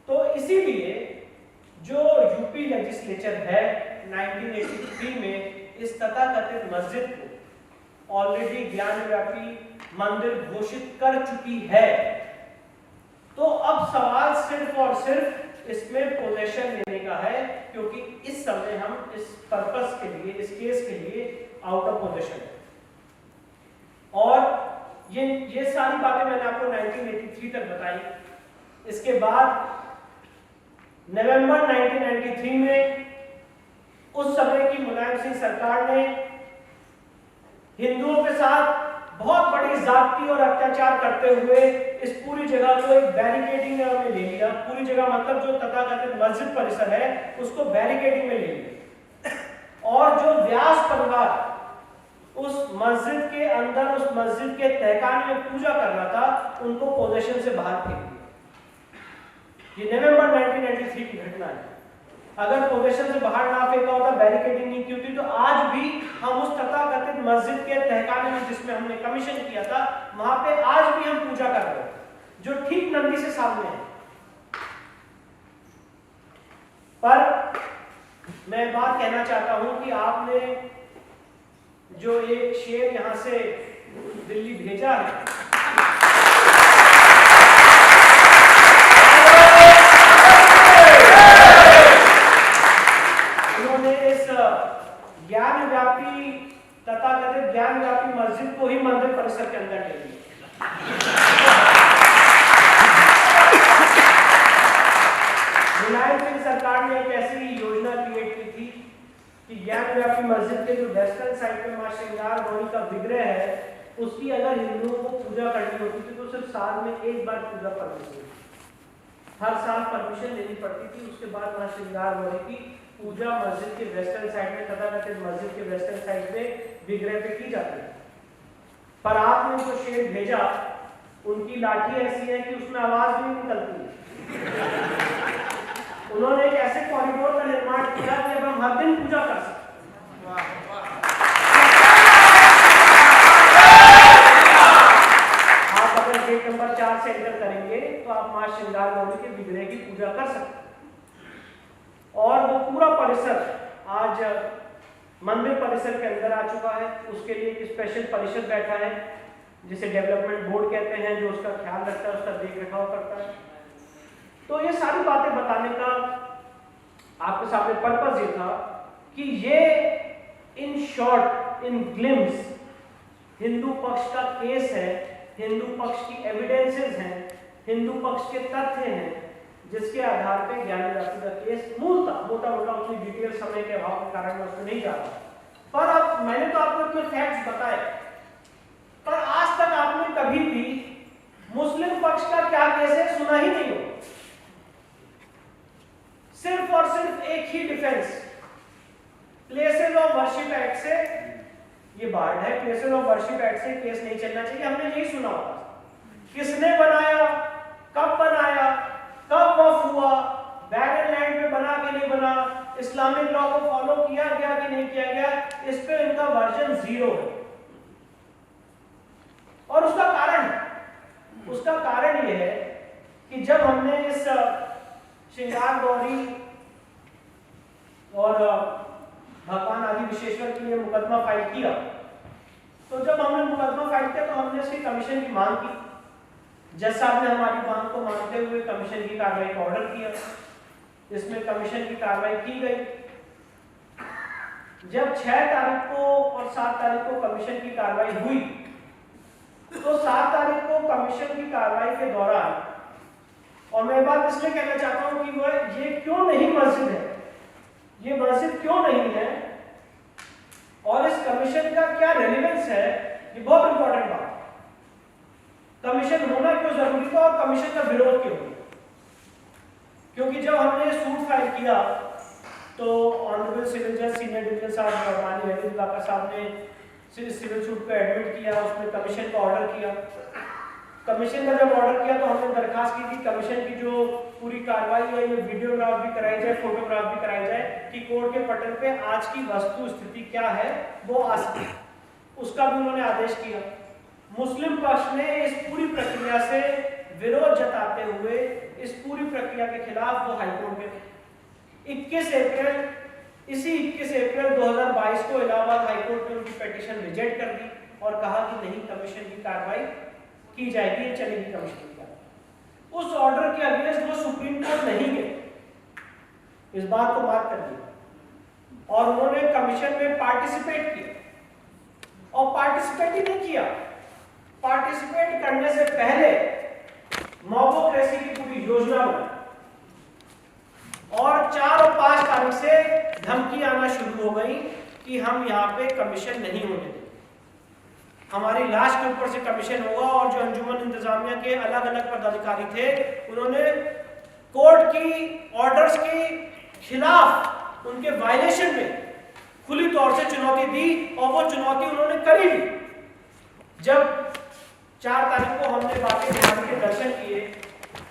तो इसीलिए जो यूपी लेजिस्लेचर है 1983 में इस तथाकथित मस्जिद को ऑलरेडी ज्ञानव्यापी मंदिर घोषित कर चुकी है। तो अब सवाल सिर्फ और सिर्फ इसमें पोजेशन लेने का है, क्योंकि इस समय हम इस पर्पस के लिए, इस केस के लिए आउट ऑफ पोजीशन है। और ये सारी बातें मैंने आपको 1983 तक बताई। इसके बाद नवंबर 1993 में उस समय की मुलायम सिंह सरकार ने हिंदुओं के साथ बहुत बड़ी जाति और अत्याचार करते हुए इस पूरी जगह को एक बैरिकेडिंग में ले लिया। पूरी जगह मतलब जो तथाकथित मस्जिद परिसर है उसको बैरिकेडिंग में ले लिया, और जो व्यास परिवार उस मस्जिद के अंदर, उस मस्जिद के तहखाने में पूजा कर रहा था, उनको पोजीशन से बाहर फेंक दिया। ये नवंबर 1993 की घटना है। अगर पोजीशन से बाहर ना फेंका होता, बैरिकेडिंग नहीं की होती, तो आज भी हम उस तथाकथित मस्जिद के तहखाने में जिसमें हमने कमीशन किया था, वहां पे आज भी हम पूजा कर रहे हैं, जो ठीक नंदी से सामने है। पर मैं बात कहना चाहता हूं कि आपने जो एक शेर यहां से दिल्ली भेजा है, ज्ञान व्यापी तथाकथित ज्ञान व्यापी मस्जिद को ही मंदिर परिसर के अंदर ले लिया। मुलायम सिंह सरकार ने एक ऐसी योजना क्रिएट की थी कि ज्ञान व्यापी मस्जिद के जो वेस्टर्न साइड पे मां श्रृंगार गौरी का विग्रह है, उसकी अगर हिंदुओं को पूजा करनी होती थी तो सिर्फ साल में एक बार पूजा करनी थी, हर साल परमिशन लेनी पड़ती थी। उसके बाद मां श्रृंगार गौरी की पूजा मस्जिद के वेस्टर्न साइड में, तथाकथित मस्जिद के वेस्टर्न साइड में विग्रह पे की जाती है। पर आपने जो शेर भेजा, उनकी लाठी ऐसी है कि उसमें आवाज भी नहीं निकलती है। उन्होंने एक ऐसे कॉरिडोर का निर्माण किया कि अब हम हर दिन पूजा कर सकते। आप अगर गेट नंबर 4 से एंटर करेंगे तो आप मां श्रृंगार गौरी के विग्रह की पूजा कर सकते हैं। और वो पूरा परिसर आज मंदिर परिसर के अंदर आ चुका है। उसके लिए एक स्पेशल परिषद बैठा है जिसे डेवलपमेंट बोर्ड कहते हैं, जो उसका ख्याल रखता है, उसका देख रखाव करता है। तो ये सारी बातें बताने का आपके सामने पर्पस ये था कि ये in short, in glimpse Hindu पक्ष का केस है, हिंदू पक्ष की एविडेंसेस हैं, हिंदू पक्ष के तथ्य हैं, जिसके आधार पे ज्ञान व्यापी का केस मोटा मोटा उसमें डिटेल समय के अभाव के कारण मैं उसमें नहीं जा रहा। पर अब मैंने तो आपको इतने फैक्ट्स बताए, पर आज तक आपने कभी भी मुस्लिम पक्ष का क्या केस है सुना ही नहीं हो। सिर्फ और सिर्फ एक ही defence, places of worship act से, ये बार्ड है, प्लेसेस ऑफ वर्शिप एक्ट से केस नहीं चलना चाहिए, हमने यही सुना होगा। किसने बनाया, कब बनाया, कब वफ हुआ, बैरन लैंड में बना कि नहीं बना, इस्लामिक लॉ को फॉलो किया गया कि नहीं किया गया, इस पे इनका वर्जन 0 है। और उसका कारण यह है कि जब हमने इस श्रृंगार गौरी और भगवान आदि विशेश्वर के लिए मुकदमा फाइल किया, तो जब हमने मुकदमा फाइल किया तो हमने इसकी कमीशन की मांग की। जज साहब ने हमारी मांग को मानते हुए कमीशन की कार्रवाई का ऑर्डर किया। इसमें कमीशन की कार्रवाई की गई। जब 6 तारीख को और 7 तारीख को कमीशन की कार्रवाई हुई, तो 7 तारीख को कमीशन की कार्रवाई के दौरान, और मैं बात इसलिए कहना चाहता हूं कि वह ये क्यों नहीं मस्जिद है, ये मस्जिद क्यों नहीं है और इस कमीशन का क्या रेलेवेंस है, ये बहुत इंपॉर्टेंट बात है। कमीशन होना क्यों जरूरी था और कमीशन का विरोध क्यों? क्योंकि जब हमने सूट फाइल किया तो ऑनरेबल सिविल जज सीनियर डिवीजन साहब माननीय वैद्यका साहब ने सिविल सूट को एडमिट किया, उसमें कमीशन का ऑर्डर किया। कमीशन का जब ऑर्डर किया तो हमने दरखास्त की थी कमीशन की जो पूरी कार्रवाई है ये वीडियोग्राफ भी कराई जाए, फोटोग्राफ भी कराई जाए कि कोर्ट के पटल पे आज की वस्तु स्थिति क्या है वो आ सके। उसका भी उन्होंने आदेश किया। मुस्लिम पक्ष ने इस पूरी प्रक्रिया से विरोध जताते हुए इस पूरी प्रक्रिया के खिलाफ वो हाईकोर्ट में 21 अप्रैल 2022 को इलाहाबाद हाईकोर्ट ने उनकी पिटीशन रिजेक्ट कर दी और कहा कि नहीं, कमीशन की कार्रवाई की जाएगी, ये चलेगी कमीशन की कार्रवाई। उस ऑर्डर के अगेंस्ट वो सुप्रीम कोर्ट नहीं गए, इस बात को मार्क कर दिया, और उन्होंने कमीशन में पार्टिसिपेट किया। और पार्टिसिपेट ही नहीं किया, पार्टिसिपेट करने से पहले मॉबोक्रेसी की पूरी योजना बनी और 4 और 5 तारीख से धमकी आना शुरू हो गई कि हम यहाँ पे कमीशन नहीं होने देंगे, हमारी लाश के ऊपर से कमीशन होगा। और जो अंजुमन इंतजामिया के अलग अलग पदाधिकारी थे उन्होंने कोर्ट की ऑर्डर्स के खिलाफ उनके वायलेशन में खुली तौर से चुनौती दी और वो चुनौती उन्होंने करी भी। जब 4 तारीख को हमने बाकी बिहारी के दर्शन किए,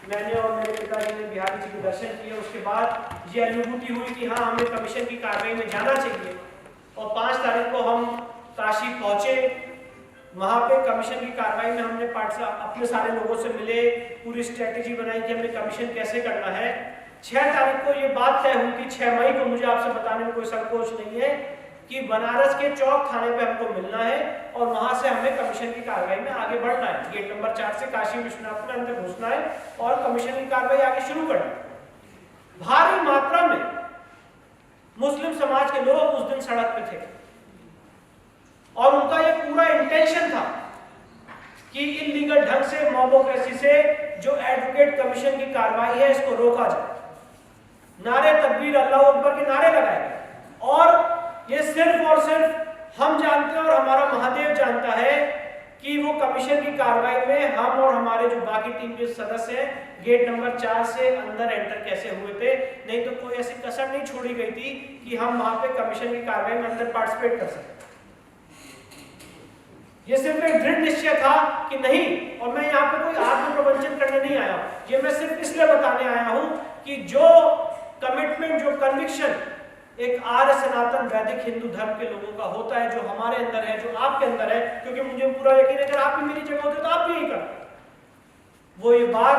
मैंने और मेरे पिताजी ने बिहारी जी के दर्शन किए, उसके बाद ये अनुभूति हुई कि हाँ हमें कमीशन की कार्रवाई में जाना चाहिए। और 5 तारीख को हम काशी पहुंचे, वहां पे कमीशन की कार्रवाई में हमने अपने सारे लोगों से मिले, पूरी स्ट्रेटेजी बनाई कि हमें कमीशन कैसे करना है। 6 तारीख को ये बात तय हुई कि 6 मई को, मुझे आपसे बताने में कोई संकोच नहीं है, कि बनारस के चौक थाने पे हमको मिलना है और वहां से हमें कमीशन की कार्रवाई में आगे बढ़ना है। गेट नंबर 4 से काशी विश्वनाथ में अंदर घुसना है और कमीशन की कार्रवाई आगे शुरू करना है। भारी मात्रा में मुस्लिम समाज के लोग उस दिन सड़क पे थे और उनका ये पूरा इंटेंशन था कि इलीगल ढंग से, मोबोक्रेसी से जो एडवोकेट कमीशन की कार्रवाई है इसको रोका जाए। नारे तकबीर, अल्लाह अकबर के नारे लगाए गए। और ये सिर्फ और सिर्फ हम जानते हैं और हमारा महादेव जानता है कि वो कमीशन की कार्रवाई में हम और हमारे जो बाकी टीम के सदस्य हैं गेट नंबर 4 से अंदर एंटर कैसे हुए थे। नहीं तो कोई ऐसी कसर नहीं छोड़ी गई थी कि हम वहां पे कमीशन की कार्रवाई में अंदर पार्टिसिपेट कर सकते। ये सिर्फ एक दृढ़ निश्चय था कि नहीं। और मैं यहाँ पे कोई आत्म प्रवंचन करने नहीं आया हूँ, ये मैं सिर्फ इसलिए बताने आया हूँ कि जो कमिटमेंट, जो कन्विक्शन एक आर्य सनातन वैदिक हिंदू धर्म के लोगों का होता है, जो हमारे अंदर है, जो आपके अंदर है, क्योंकि मुझे पूरा यकीन है अगर आप भी मेरी जगह होते तो आप भी यही करते। वो ये बात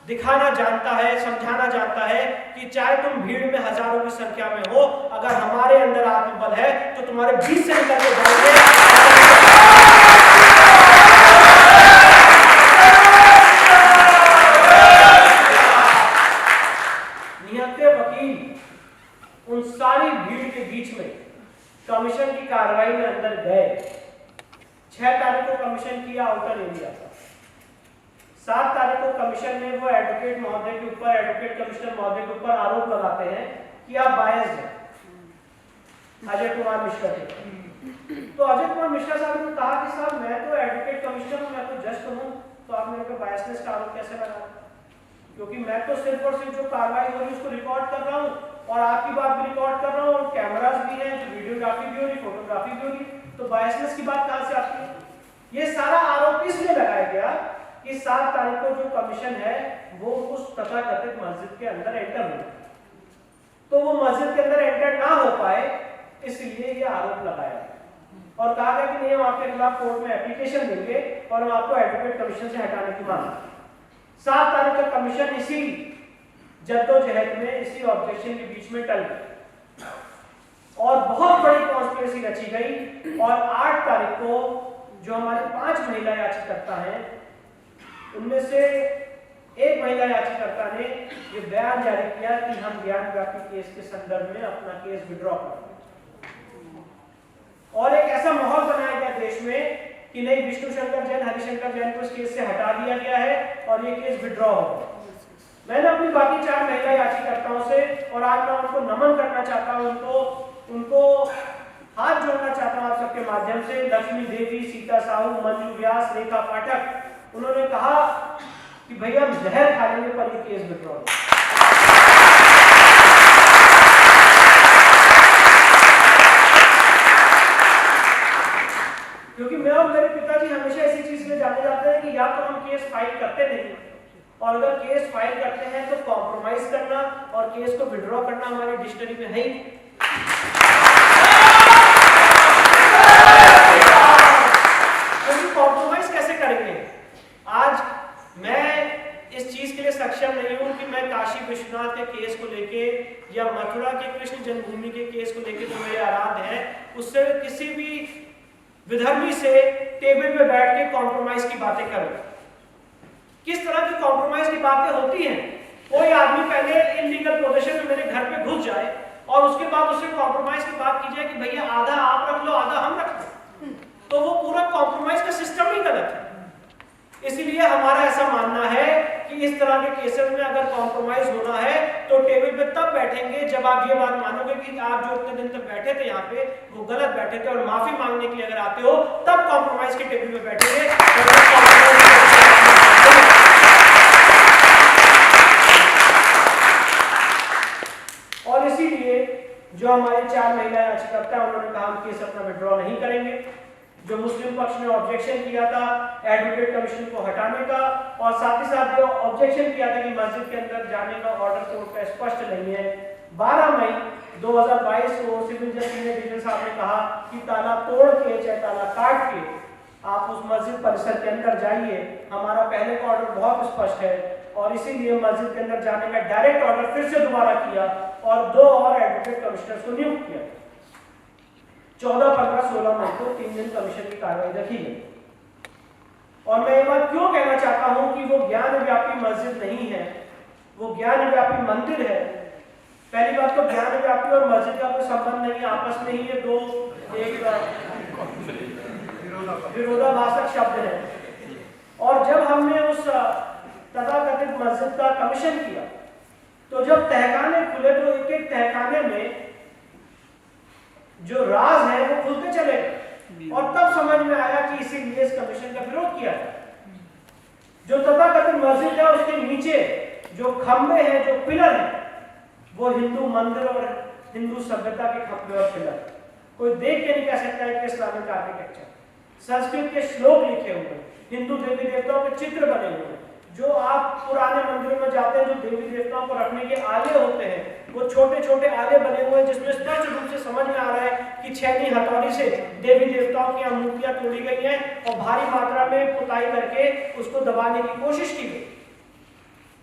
दिखाना जानता है, समझाना जानता है कि चाहे तुम भीड़ में हजारों की संख्या में हो, अगर हमारे अंदर आत्मबल है तो तुम्हारे बीच से निकल के जाएंगे। उन सारी भीड़ के बीच में कमीशन की कार्रवाई में अंदर गए। 6 तारीख को कमीशन किया आउटर एरिया का। 7 तारीख को कमीशन में वो एडवोकेट महोदय के ऊपर, एडवोकेट कमिश्नर महोदय के ऊपर आरोप लगाते हैं कि आप बायस्ड हैं, अजय कुमार मिश्रा थे। तो अजय कुमार मिश्रा साहब ने कहा कि साहब मैं तो एडवोकेट कमिश्नर हूं, मैं तो जज हूं, तो आप मेरे पे बायसनेस का आरोप कैसे लगा? क्योंकि मैं तो सिर्फ और सिर्फ जो कार्रवाई हो रही है उसको रिकॉर्ड कर रहा हूं और आपकी बात भी रिकॉर्ड कर रहा हूं और कैमरास भी हैं, जो वीडियोग्राफी भी हो रही, फोटोग्राफी भी हो रही, तो बायसनेस की बात कहां से आती है? ये सारा आरोप इसलिए लगाया गया कि 7 तारीख को जो कमीशन है वो उस तथाकथित मस्जिद के अंदर एंटर हो, तो वो मस्जिद के अंदर एंटर ना हो पाए, इसलिए ये आरोप लगाया और कहा गया कि नहीं हम आपके खिलाफ कोर्ट में एप्लीकेशन देंगे और हम आपको एडवोकेट कमीशन से हटाने की मांग। 7 तारीख का कमीशन इसी जद्दोजहद में, इसी ऑब्जेक्शन के बीच में टल गई और बहुत बड़ी कॉन्स्पिरेसी रची गई। और 8 तारीख को जो हमारे 5 महिला याचिकाकर्ता हैं उनमें से एक महिला याचिकाकर्ता ने ये बयान जारी किया कि हम ज्ञान व्यापी केस के संदर्भ में अपना केस विड्रॉ करेंगे। और एक ऐसा माहौल बनाया गया देश में कि नहीं, विष्णु शंकर जैन, हरिशंकर जैन को इस केस से हटा दिया गया है और ये केस विड्रॉ हो गया। मैंने अपनी बाकी 4 महिला याचिकाकर्ताओं से, और आज मैं उनको नमन करना चाहता हूं, उनको हाथ जोड़ना चाहता हूं आप सबके माध्यम से, लक्ष्मी देवी, सीता साहू, मंजू व्यास, रेखा पाठक, उन्होंने कहा कि भैया हम जहर खा लेंगे पर ये केस विड्रॉ हो। क्योंकि मैं और मेरे पिताजी हमेशा ऐसी चीज में जाने जाते हैं कि या तो हम केस फाइल करते नहीं, और अगर केस फाइल करते हैं तो कॉम्प्रोमाइज करना और केस को विड्रॉ करना हमारी डिक्शनरी में है ही। क्योंकि कॉम्प्रोमाइज कैसे करेंगे? आज मैं इस चीज के लिए सक्षम नहीं हूं कि मैं काशी विश्वनाथ के केस को लेके या मथुरा के कृष्ण जन्मभूमि के केस को लेके जो मेरे आराध्य है उससे किसी भी विधर्मी से टेबल पे बैठ के कॉम्प्रोमाइज की बातें करें। किस तरह की कॉम्प्रोमाइज की बातें होती हैं? कोई आदमी पहले इलीगल पोजीशन में मेरे घर पे घुस जाए और उसके बाद उससे कॉम्प्रोमाइज की बात की जाए कि भैया आधा आप रख लो आधा हम रख लो, तो वो पूरा कॉम्प्रोमाइज का सिस्टम ही गलत है। इसीलिए हमारा ऐसा मानना है कि इस तरह के केसेस में अगर कॉम्प्रोमाइज होना है तो टेबल पे तब बैठेंगे जब आप ये बात मानोगे कि आप जो इतने दिन तक बैठे थे यहाँ पे वो गलत बैठे थे, और माफी मांगने के लिए अगर आते हो तब कॉम्प्रोमाइज के टेबल पे बैठेंगे। और इसीलिए जो हमारी 4 महिला याचिकाकर्ता उन्होंने कहा हम केस अपना विड्रॉ नहीं करेंगे। जो मुस्लिम पक्ष ने ऑब्जेक्शन किया था एडवोकेट कमीशन को हटाने का, और साथ ही साथ जो ऑब्जेक्शन किया था कि मस्जिद के अंदर जाने का ऑर्डर कोर्ट का स्पष्ट नहीं है, 12 मई 2022 को सिविल जज सीनियर डिवीजन साहब ने कहा कि ताला तोड़ के चाहे ताला काट के आप उस मस्जिद परिसर के अंदर जाइए। हमारा पहले का ऑर्डर बहुत स्पष्ट है और इसीलिए मस्जिद के अंदर जाने का डायरेक्ट ऑर्डर फिर से दोबारा किया और 2 और एडवोकेट कमिश्नर्स को नियुक्त किया। 14, 15, 16 मई को 3 दिन कमीशन की कार्रवाई रखी गई। और मैं ये बात क्यों कहना चाहता हूं कि वो ज्ञान व्यापी मस्जिद नहीं है, वो ज्ञान व्यापी मंदिर है। पहली बात तो ज्ञान व्यापी और मस्जिद का कोई संबंध नहीं है, आपस में ही ये दो एक विरोधाभासक शब्द है। और जब हमने उस तथाकथित मस्जिद का कमीशन किया तो जब तहखाने खुले तो एक एक तहखाने में जो राज है वो खुलते चले गए और तब समझ में आया कि इसीलिए इस कमीशन का विरोध किया है। जो तथाकथित मस्जिद है उसके नीचे जो खंबे हैं, जो पिलर हैं, वो हिंदू मंदिर और हिंदू सभ्यता के खंबे और पिलर। कोई देख के नहीं कह सकता है कि इस्लामिक आर्किटेक्चर। संस्कृत के श्लोक लिखे हुए, हिंदू देवी देवताओं के चित्र बने हुए। जो आप पुराने मंदिरों में जाते हैं जो देवी देवताओं को रखने के आले होते हैं वो छोटे छोटे आले बने हुए हैं जिसमें स्पष्ट रूप से समझ में आ रहा है कि छेनी हथौड़ी से देवी देवताओं की मूर्तियां तोड़ी गई हैं और भारी मात्रा में पुताई करके उसको दबाने की कोशिश की गई।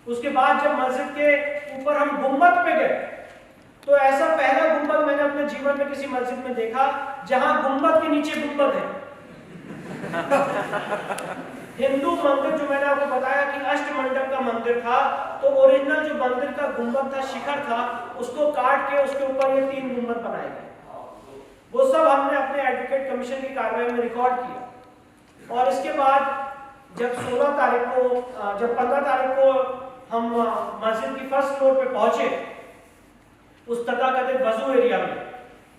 उसके बाद जब मस्जिद के ऊपर हम गुंबद पे गए तो ऐसा पहला गुंबद मैंने अपने जीवन में किसी मस्जिद में देखा जहां गुंबद के नीचे गुंबद है। हिंदू मंदिर जो मैंने आपको बताया कि अष्टमंडप का मंदिर था, तो ओरिजिनल जो मंदिर का गुंबद था, शिखर था, उसको काट के उसके ऊपर ये 3 गुंबद बनाए गए। वो सब हमने अपने एडवोकेट कमीशन की कार्रवाई में रिकॉर्ड किया। और इसके बाद जब 16 तारीख को जब 15 तारीख को हम मस्जिद की फर्स्ट फ्लोर पे पहुंचे उस तथाकथित वजू एरिया में,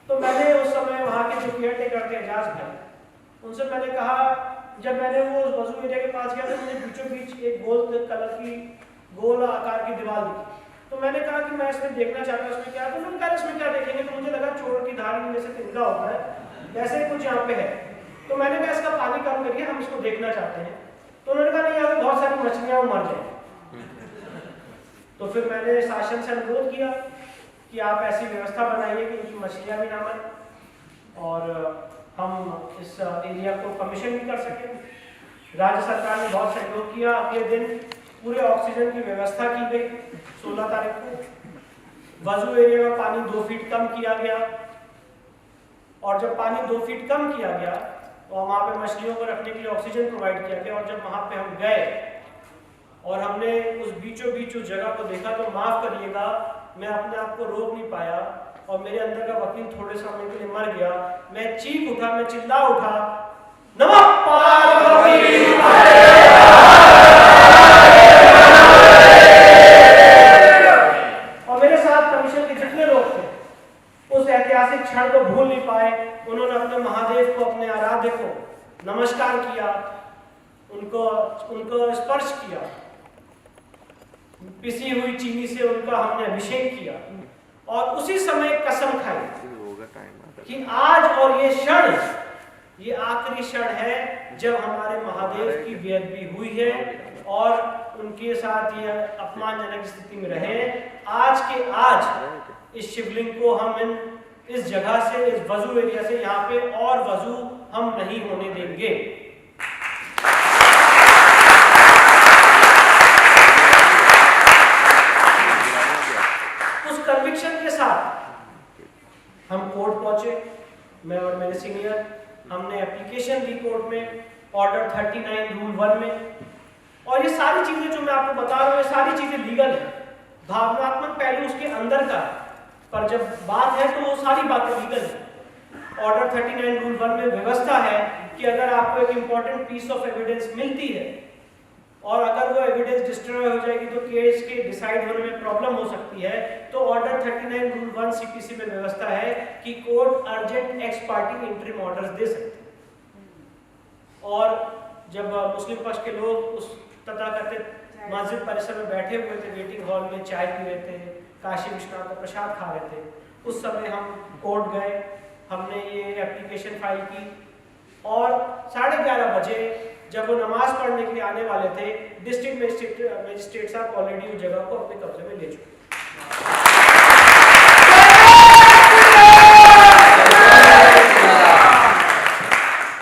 तो मैंने उस समय वहां के जो केयर टेकर थे एजाज भाई, उनसे मैंने कहा, जब मैंने वो वजू एरिया के पास गया तो मुझे बीचों बीच एक गोल आकार की दीवार दिखी। तो मैंने कहा कि मैं इसमें देखना चाहता हूँ इसमें क्या है। तो उन्होंने कहा इसमें क्या देखेंगे, तो मुझे लगा चोर की धार में जैसे तिनका होता है वैसे ही कुछ यहाँ पे है। तो मैंने कहा इसका पानी कम करिए, हम इसको देखना चाहते हैं। तो उन्होंने कहा नहीं, यहाँ पे बहुत सारी मछलियाँ मर जाए। तो फिर मैंने शासन से अनुरोध किया कि आप ऐसी व्यवस्था बनाइए कि उनकी मछलियाँ भी ना मरें और हम इस एरिया को कमीशन भी कर सकें। राज्य सरकार ने बहुत सहयोग किया। अगले दिन पूरे ऑक्सीजन की व्यवस्था की गई। 16 तारीख को वजू एरिया में पानी 2 फीट कम किया गया और जब पानी 2 फीट कम किया गया तो वहाँ पे मछलियों को रखने के लिए ऑक्सीजन प्रोवाइड किया गया। और जब वहाँ पे हम गए और हमने उस बीचों बीच उस जगह को देखा तो माफ करिएगा, मैं अपने आप को रोक नहीं पाया और मेरे अंदर का वकील थोड़े समय के लिए मर गया। मैं चीख उठा, मैं चिल्ला उठा, नमः पार्वती और मेरे साथ कमीशन के जितने लोग थे उस ऐतिहासिक क्षण को भूल नहीं पाए। उन्होंने अपने महादेव को, अपने आराध्य को नमस्कार किया, उनको स्पर्श किया, पिसी हुई चीनी से उनका हमने अभिषेक किया और उसी समय कसम खाई कि आज और ये क्षण, ये आखिरी क्षण है जब हमारे महादेव की बेअदबी हुई है और उनके साथ ये अपमानजनक स्थिति में रहे। आज के आज इस शिवलिंग को हम इस जगह से, इस वजू एरिया से, यहाँ पे और वजू हम नहीं होने देंगे। उस कन्विक्शन के साथ हम कोर्ट पहुंचे, मैं और मेरे सीनियर, हमने एप्लीकेशन दी कोर्ट में ऑर्डर 39 रूल 1 में। और ये सारी चीजें जो मैं आपको बता रहा हूँ, ये सारी चीजें लीगल है, भावनात्मक पहलू उसके अंदर का, पर जब बात है तो वो सारी बातें लीगल है। ऑर्डर 39 रूल 1 में व्यवस्था है कि अगर आपको एक इंपॉर्टेंट पीस ऑफ एविडेंस मिलती है और अगर वो एविडेंस डिस्ट्रॉय हो जाएगी तो केस के डिसाइड होने में प्रॉब्लम हो सकती है। तो ऑर्डर 39 रूल 1 सीपीसी में व्यवस्था है कि court urgent ex parte interim orders दे सकते हैं। और जब मुस्लिम पक्ष के लोग उस तथाकथित मस्जिद परिसर में बैठे हुए थे, वेटिंग हॉल में चाय पी रहे थे, काशी विश्वनाथ का प्रसाद खा रहे थे, उस समय हम कोर्ट गए, हमने ये एप्लीकेशन फाइल की और 11:30 बजे जब वो नमाज पढ़ने के लिए आने वाले थे, डिस्ट्रिक्ट मजिस्ट्रेट साहब ऑलरेडी उस जगह को अपने कब्जे में ले चुके।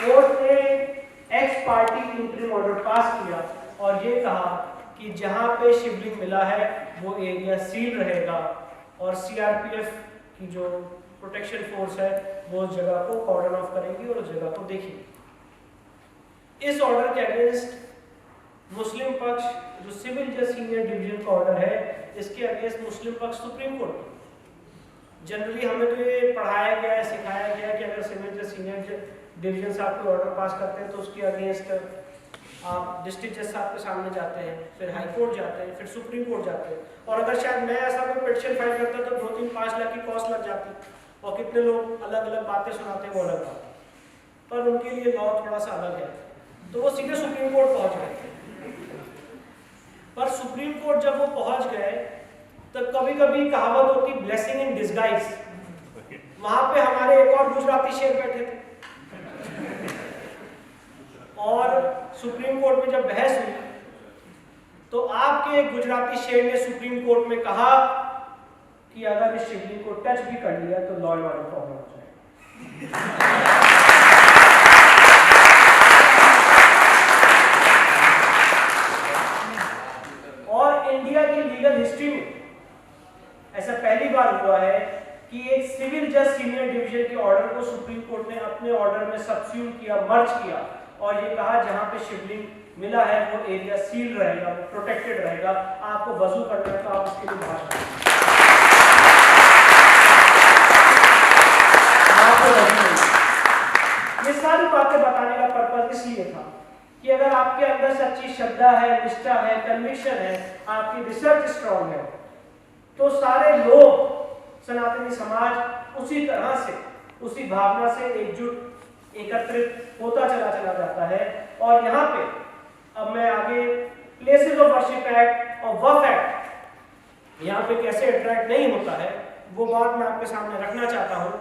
कोर्ट ने x parte interim order pass किया और ये कहा कि जहां पे शिवलिंग मिला है वो एरिया सील रहेगा और सीआरपीएफ की जो प्रोटेक्शन फोर्स है वो उस जगह को कॉर्डन ऑफ करेगी और उस जगह को देखेगी। इस ऑर्डर के अगेंस्ट मुस्लिम पक्ष, जो सिविल जज सीनियर डिवीजन का ऑर्डर है, इसके अगेंस्ट मुस्लिम पक्ष सुप्रीम कोर्ट। जनरली हमें तो ये पढ़ाया गया है, सिखाया गया है कि अगर सिविल जज सीनियर डिवीजन साहब कोई ऑर्डर पास करते हैं तो उसके अगेंस्ट आप डिस्ट्रिक्ट जज साहब के सामने जाते हैं, फिर हाई कोर्ट जाते हैं, फिर सुप्रीम कोर्ट जाते हैं। और अगर शायद मैं ऐसा कोई पिटीशन फाइल करता तो 2-3-5 लाख की कॉस्ट लग जाती और कितने लोग अलग अलग बातें सुनाते हैं वो अलग बात, पर उनके लिए लॉ थोड़ा सा अलग है, तो वो सीधे सुप्रीम कोर्ट पहुंच गए। पर सुप्रीम कोर्ट जब वो पहुंच गए तो कभी कभी कहावत होती ब्लेसिंग इन डिस्गाइज। वहां पे हमारे एक और गुजराती शेर बैठे थे और सुप्रीम कोर्ट में जब बहस हुई तो आपके एक गुजराती शेर ने सुप्रीम कोर्ट में कहा कि अगर इस शिवलिंग को टच भी कर लिया तो लॉ एंड ऑर्डर प्रॉब्लम हो जाएगा। और इंडिया की लीगल हिस्ट्री में ऐसा पहली बार हुआ है कि एक सिविल जज सीनियर डिवीजन के ऑर्डर को सुप्रीम कोर्ट ने अपने ऑर्डर में सब्स्टिट्यूट किया, मर्ज किया और ये कहा जहां पे शिवलिंग मिला है वो एरिया सील रहेगा, प्रोटेक्टेड रहेगा। आपको वजू करना है तो आप उसके लिए बाहर ये सारी बातें बताने का पर्पज इसलिए था कि अगर आपके अंदर सच्ची श्रद्धा है, निष्ठा है, कन्विक्शन है, आपकी रिसर्च स्ट्रॉन्ग है, तो सारे लोग, सनातनी समाज उसी तरह से, उसी भावना से एकजुट एकत्रित होता चला जाता है। और यहाँ पे अब मैं आगे प्लेसेस ऑफ वर्शिप एक्ट और वक्फ एक्ट यहाँ पे कैसे अट्रैक्ट नहीं होता है वो बात मैं आपके सामने रखना चाहता हूँ।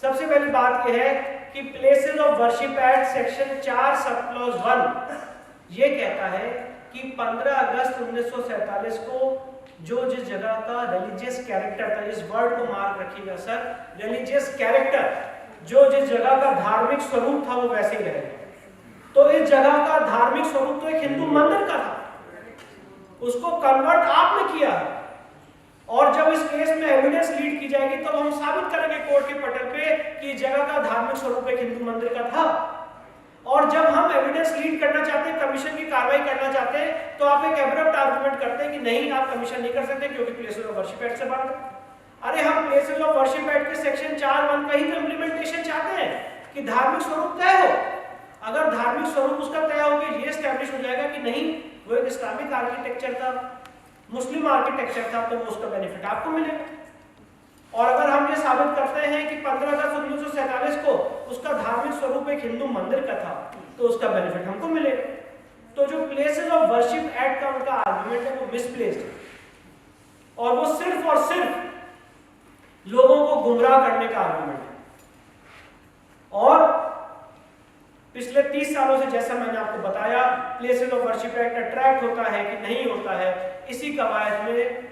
सबसे पहली बात यह है कि places of worship act section 4 sub clause 1 ये कहता है कि 15 अगस्त 1947 को जो जिस जगह का रिलीजियस कैरेक्टर था, इस वर्ड को मार्क रखिएगा सर, रिलीजियस कैरेक्टर, जो जिस जगह का धार्मिक स्वरूप था वो वैसे ही रहेगा। तो इस जगह का धार्मिक स्वरूप तो एक हिंदू मंदिर का था, उसको कन्वर्ट आपने किया है। और जब इस केस में एविडेंस लीड की जाएगी तो हम साबित करेंगे कोर्ट के पटल पे कि इस जगह का धार्मिक स्वरूप एक हिंदू मंदिर का था। और जब हम एविडेंस लीड करना चाहते हैं, कमीशन की कार्रवाई करना चाहते हैं, तो आप एक एब्रप्ट आर्गुमेंट करते हैं कि नहीं आप कमीशन नहीं कर सकते क्योंकि प्लेसेस ऑफ वर्शिप एक्ट से बाहर है। अरे हम प्लेसेस ऑफ वर्शिप एक्ट के सेक्शन 4(1) का ही तो इंप्लीमेंटेशन चाहते हैं कि धार्मिक स्वरूप तय हो। अगर धार्मिक स्वरूप उसका तय हो गया, ये एस्टैब्लिश हो जाएगा कि नहीं वो एक इस्लामिक आर्किटेक्चर था, मुस्लिम आर्किटेक्चर था, तो वो उसका बेनिफिट आपको मिलेगा। और अगर हम ये साबित करते हैं कि 15 अगस्त 1947 को उसका धार्मिक स्वरूप एक हिंदू मंदिर का था, तो उसका बेनिफिट हमको मिलेगा। तो जो प्लेसेस ऑफ वर्शिप एक्ट का उनका आर्गुमेंट है वो मिसप्लेस्ड है और वो सिर्फ और सिर्फ लोगों को गुमराह करने का आर्गुमेंट है। और पिछले 30 सालों से जैसा मैंने आपको बताया, places of worship act attract होता है कि नहीं होता है, इसी कवायद में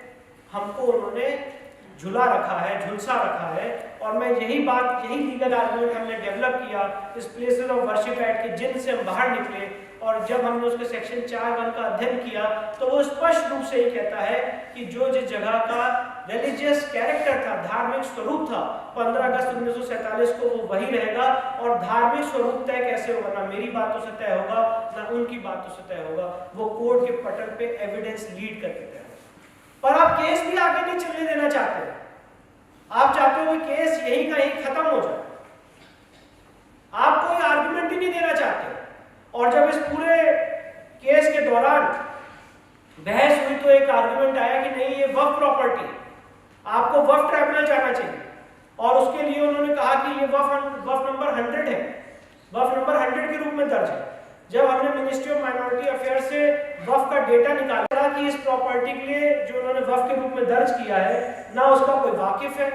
हमको उन्होंने झुला रखा है, झुलसा रखा है। और मैं यही लीगल आर्गुमेंट हमने डेवलप किया इस प्लेसेस ऑफ वर्शिप एक्ट के जिन से हम बाहर निकले। और जब हमने उसके सेक्शन 4(1) का अध्ययन किया तो वो स्पष्ट रूप से ही कहता है कि जो जिस जगह का रिलीजियस कैरेक्टर था, धार्मिक स्वरूप था, 15 अगस्त 1947 को वो वही रहेगा। और धार्मिक स्वरूप तय कैसे होगा, ना मेरी बातों से तय होगा ना उनकी बातों से तय होगा, वो कोर्ट के पटल पे एविडेंस लीड करके तय होगा। पर आप केस भी आगे नहीं चलने देना चाहते, आप चाहते हो कि केस यही का यही खत्म हो जाए, आप कोई आर्गुमेंट ही नहीं देना चाहते। और जब इस पूरे केस के दौरान बहस हुई तो एक आर्गुमेंट आया कि नहीं, ये वक्फ प्रॉपर्टी, आपको वक्फ ट्राइब्यूनल जाना चाहिए। और उसके लिए उन्होंने कहा कि ये वक्फ नंबर 100 है, वक्फ नंबर 100 के रूप में दर्ज है। जब हमने मिनिस्ट्री ऑफ माइनॉरिटी अफेयर से वक्फ का डेटा निकाला कि इस प्रॉपर्टी के लिए जो उन्होंने वक्फ के रूप में दर्ज किया है, ना उसका कोई वाकिफ है,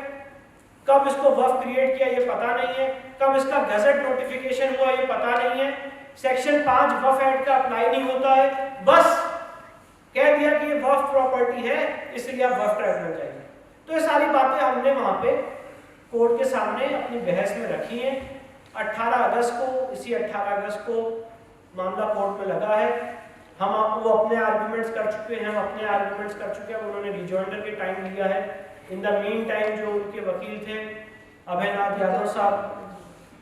कब इसको वक्फ क्रिएट किया ये पता नहीं है, कब इसका गजट नोटिफिकेशन हुआ ये पता नहीं है, सेक्शन 5 वक्फ एक्ट का अप्लाई नहीं होता है, बस कह दिया कि ये वक्फ प्रॉपर्टी है इसलिए आप वक्फ ट्राइब्यूनल जाइए। तो ये सारी बातें हमने वहां पे कोर्ट के सामने अपनी बहस में रखी हैं। 18 अगस्त को, इसी 18 अगस्त को मामला कोर्ट में लगा है। हम वो अपने आर्गुमेंट्स कर चुके हैं, हम अपने आर्गुमेंट्स कर चुके हैं, उन्होंने रिजॉइंडर के टाइम लिया है। इन द मीन टाइम जो उनके वकील थे अभयनाथ यादव साहब,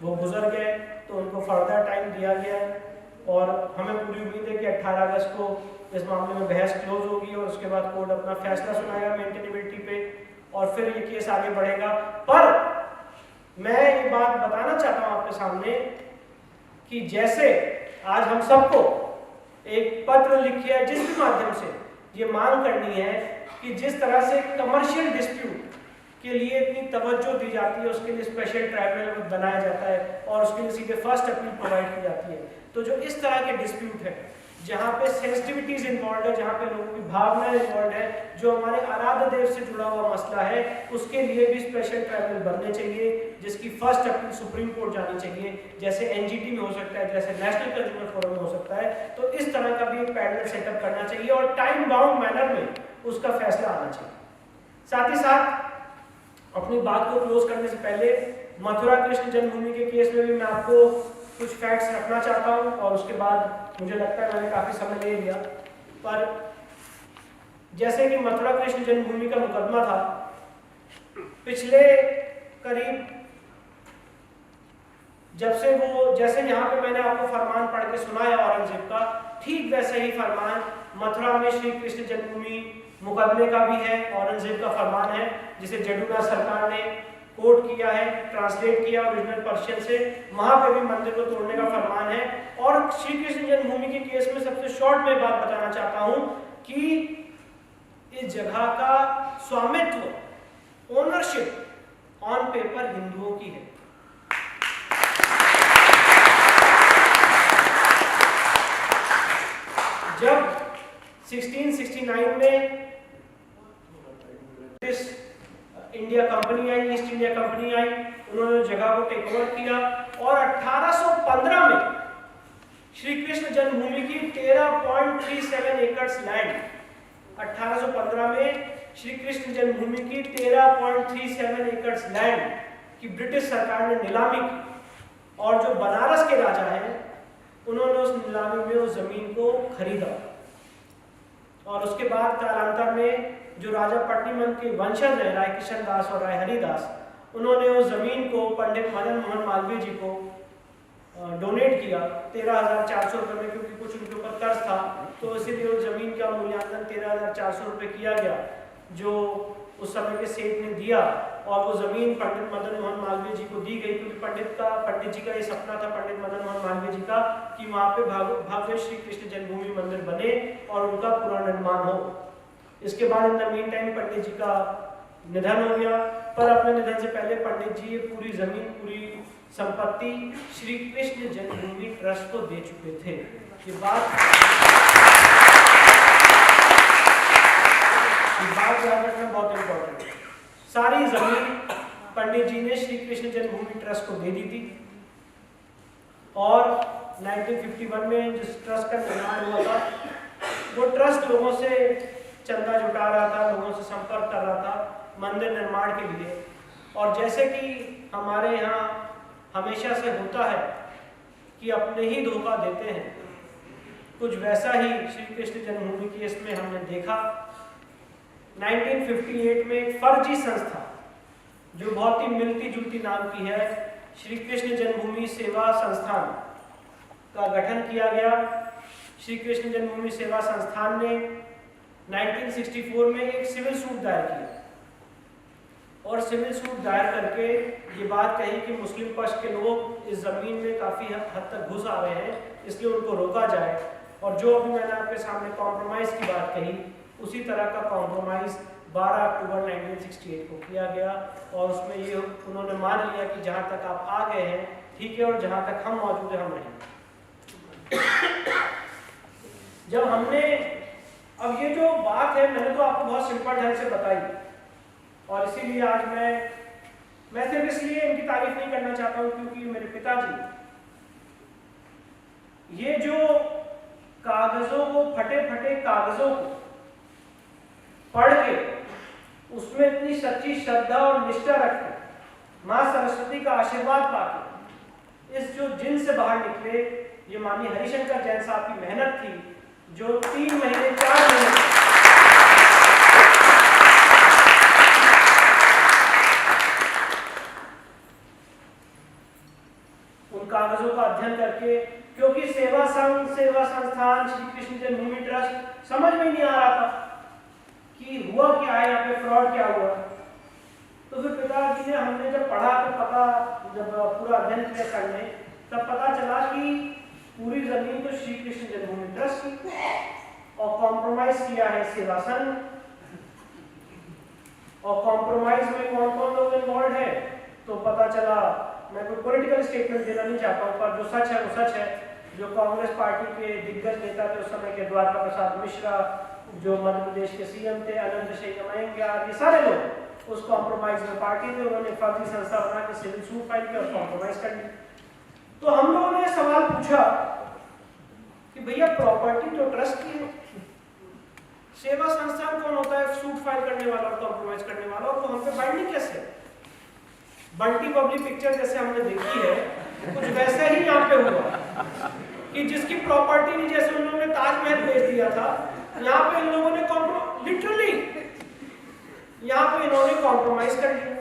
वो गुजर गए, तो उनको फर्दर टाइम दिया गया है और हमें पूरी उम्मीद है कि 18 अगस्त को इस मामले में बहस क्लोज होगी और उसके बाद कोर्ट अपना फैसला सुनाएगा मेंटेनेबिलिटी पे और फिर ये केस आगे बढ़ेगा। पर मैं ये बात बताना चाहता हूँ आपके सामने कि जैसे आज हम सबको एक पत्र लिखिए जिस भी माध्यम से ये मांग करनी है कि जिस तरह से कमर्शियल डिस्प्यूट के लिए इतनी तवज्जो दी जाती है, उसके लिए स्पेशल ट्राइब्यूनल बनाया जाता है और उसके लिए सीधे फर्स्ट अपील प्रोवाइड की जाती है, तो जो इस तरह के डिस्प्यूट है जहाँ पे सेंसिटिविटीज इन्वॉल्व है, जहाँ पे लोगों की भावनाएं इन्वॉल्व है, जो हमारे आराध्य देव से जुड़ा हुआ मसला है, उसके लिए भी स्पेशल ट्राइब्यूनल बनने चाहिए जिसकी फर्स्ट अपील सुप्रीम कोर्ट जानी चाहिए, जैसे एनजीटी में हो सकता है, जैसे नेशनल कंज्यूमर फोरम में हो सकता है। तो इस तरह का भी एक पैनल सेटअप करना चाहिए और टाइम बाउंड मैनर में उसका फैसला आना चाहिए। साथ ही साथ अपनी बात को क्लोज करने से पहले मथुरा कृष्ण जन्मभूमि के केस में भी मैं आपको कुछ फैक्ट्स रखना चाहता हूं और उसके बाद मुझे लगता है मैंने काफी समय ले लिया, पर जैसे कि मथुरा कृष्ण जन्मभूमि का मुकदमा था, पिछले करीब जैसे यहाँ पे मैंने आपको फरमान पढ़ के सुनाया औरंगजेब का, ठीक वैसे ही फरमान मथुरा में श्री कृष्ण जन्मभूमि मुकदमे का भी है, औरंगजेब का फरमान है जिसे जडुनाथ सरकार ने कोट किया है, ट्रांसलेट किया ओरिजिनल पर्शियन से, वहां पे भी मंदिर को तोड़ने का फरमान है। और श्री कृष्ण जन्मभूमि के केस में सबसे शॉर्ट में बात बताना चाहता हूं कि इस जगह का स्वामित्व, ओनरशिप ऑन पेपर हिंदुओं की है। जब 1669 में इंडिया कंपनी आई, ईस्ट इंडिया कंपनी आई, उन्होंने जगह को टेक ओवर किया और 1815 में श्री कृष्ण जन्मभूमि की 13.37 एकड़ लैंड, 1815 में श्री कृष्ण जन्मभूमि की 13.37 एकड़ लैंड की ब्रिटिश सरकार ने नीलामी की और जो बनारस के राजा हैं उन्होंने उस नीलामी में उस जमीन को खरीदा और उसके बाद कालांतर में जो राजा पट्टिमन के वंशज हैं राय किशन दास और राय हरिदास, उन्होंने उस जमीन को पंडित मदन मोहन मालवीय जी को डोनेट किया 13,400 रुपये में, क्योंकि कुछ उनके ऊपर कर्ज था, तो इसीलिए उस जमीन का मूल्यांकन 13,400 रुपये किया गया जो उस समय के सेठ ने दिया और वो जमीन पंडित मदन मोहन मालवीय जी को दी गई, क्योंकि पंडित जी का ये सपना था, पंडित मदन मोहन मालवीय जी का, कि वहाँ पे भव्य श्री कृष्ण जन्मभूमि मंदिर बने और उनका पुनर्निर्माण हो। इसके बाद इन द मीन टाइम पंडित जी का निधन हो गया, पर अपने निधन से पहले पंडित जी ये पूरी जमीन, पूरी संपत्ति श्री कृष्ण जन्मभूमि ट्रस्ट को दे चुके थे। ये बात याद रखना बहुत इंपॉर्टेंट है। सारी जमीन पंडित जी ने श्री कृष्ण जन्मभूमि ट्रस्ट को दे दी थी और 1951 में जिस ट्रस्ट का निर्माण हुआ था वो ट्रस्ट लोगों से चंदा जुटा रहा था, लोगों से संपर्क कर रहा था मंदिर निर्माण के लिए। और जैसे कि हमारे यहाँ हमेशा से होता है कि अपने ही धोखा देते हैं, कुछ वैसा ही श्री कृष्ण जन्मभूमि की इसमें हमने देखा। 1958 में एक फर्जी संस्था जो बहुत ही मिलती जुलती नाम की है, श्री कृष्ण जन्मभूमि सेवा संस्थान का गठन किया गया। श्री कृष्ण जन्मभूमि सेवा संस्थान ने 1964 में एक सिविल सूट दायर किया और सिविल सूट दायर करके ये बात कही कि मुस्लिम पक्ष के लोग इस जमीन में काफी हद तक घुस आ रहे हैं, इसलिए उनको रोका जाए। और जो अभी मैंने आपके सामने कॉम्प्रोमाइज़ की बात कही, उसी तरह का कॉम्प्रोमाइज़ 12 अक्टूबर 1968 को किया गया और उसमें ये उन्होंने मान लिया कि जहाँ तक आप आ गए हैं ठीक है और जहाँ तक हम मौजूद हैं हम रहेंगे। जब हमने अब ये जो बात है मैंने तो आपको बहुत सिंपल ढंग से बताई और इसीलिए आज मैं सिर्फ इसलिए इनकी तारीफ नहीं करना चाहता हूँ क्योंकि मेरे पिताजी ये जो कागजों को फटे कागजों को पढ़ के उसमें इतनी सच्ची श्रद्धा और निष्ठा रख के माँ सरस्वती का आशीर्वाद पाके इस जो जिन से बाहर निकले, ये माननीय हरिशंकर जैन साहब की मेहनत थी जो 3 महीने 4 महीने उन कागजों का अध्ययन करके, क्योंकि सेवा संघ, सेवा संस्थान, श्री कृष्ण जन्मभूमि ट्रस्ट समझ में नहीं आ रहा था कि हुआ क्या है, यहाँ पे फ्रॉड क्या हुआ। तो फिर पिताजी ने हमने जब पढ़ा तो पता, जब पूरा अध्ययन किया करने, तब पता चला कि पूरी जमीन तो श्री कृष्ण जन्मभूमि ट्रस्ट की और कॉम्प्रोमाइज किया है सेवा संघ। और कॉम्प्रोमाइज में कौन कौन लोग इन्वॉल्व है तो पता चला, मैं कोई पॉलिटिकल स्टेटमेंट देना नहीं चाहता हूँ पर जो सच है वो सच है। जो कांग्रेस पार्टी के दिग्गज नेता थे उस समय के द्वारका प्रसाद मिश्रा, जो मध्य प्रदेश के सीएम थे अनंत शेखर मयंकर, ये सारे लोग उस कॉम्प्रोमाइज में पार्टी थे। उन्होंने फर्जी संस्था बना के सिविल सूट फाइल किया और कॉम्प्रोमाइज कर दी। तो हम लोगों ने सवाल पूछा कि भैया प्रॉपर्टी तो ट्रस्ट की है, सेवा संस्थान कौन होता है सूट फाइल करने वाला और कॉम्प्रोमाइज करने वाला, और तो हम पे बाइंडिंग कैसे है? बंटी पब्लिक पिक्चर जैसे हमने देखी है कुछ वैसे ही यहाँ पे हुआ कि जिसकी प्रॉपर्टी नहीं, जैसे उन लोगों ने ताजमहल बेच दिया था, यहाँ पे इन लोगों ने लिटरली यहाँ पे इन्होंने कॉम्प्रोमाइज कर दिया।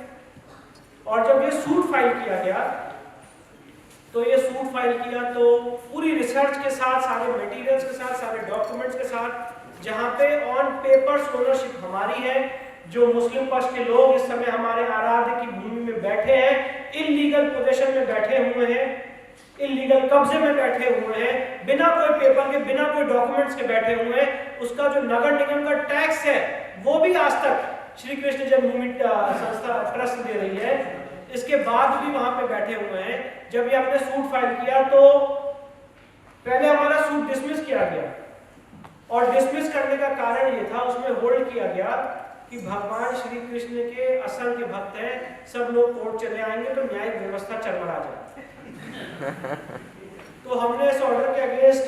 और जब ये सूट फाइल किया गया तो ये सूट फाइल किया तो पूरी रिसर्च के साथ, सारे मटेरियल्स के साथ, सारे डॉक्यूमेंट्स के साथ, जहाँ पे ऑन पेपर्स ओनरशिप हमारी है, जो मुस्लिम पक्ष के लोग इस समय हमारे आराध्य की भूमि में बैठे हैं, इलीगल पोजीशन में बैठे हुए हैं, इलीगल कब्जे में बैठे हुए हैं, बिना कोई पेपर के, बिना कोई डॉक्यूमेंट्स के बैठे हुए हैं, उसका जो नगर निगम का टैक्स है वो भी आज तक श्री कृष्ण जन्मभूमि संस्था ट्रस्ट दे रही है, इसके बाद भी वहां पे बैठे हुए हैं। जब ये आपने सूट फाइल किया तो पहले हमारा सूट डिसमिस किया गया और डिसमिस करने का कारण ये था, उसमें होल्ड किया गया कि भगवान श्री कृष्ण के असंख्य भक्त हैं, सब लोग कोर्ट चले आएंगे तो न्यायिक व्यवस्था चरमरा जाए। तो हमने इस ऑर्डर के अगेंस्ट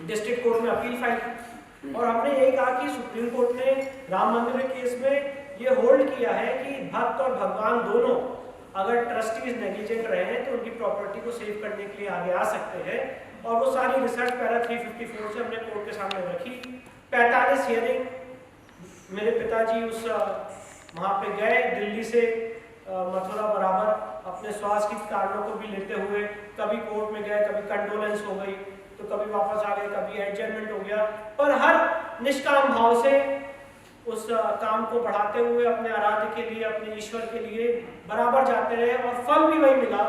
डिस्ट्रिक्ट कोर्ट में अपील फाइल की और हमने यही कहा कि सुप्रीम कोर्ट ने राम मंदिर के केस में ये होल्ड किया है कि भक्त और भगवान दोनों अगर ट्रस्टीज नेग्लिजेंट रहे हैं तो उनकी प्रॉपर्टी को सेव करने के लिए आगे आ सकते हैं। और वो सारी रिसर्च पैरा 354 से हमने कोर्ट के सामने रखी। 45 हियरिंग, मेरे पिताजी उस वहाँ पे गए दिल्ली से मथुरा बराबर, अपने स्वास्थ्य के कारणों को भी लेते हुए, कभी कोर्ट में गए, कभी कंडोलेंस हो गई तो कभी वापस आ गए, कभी एडजमेंट हो गया, पर हर निष्काम भाव से उस काम को बढ़ाते हुए अपने आराध्य के लिए, अपने ईश्वर के लिए बराबर जाते रहे और फल भी वही मिला।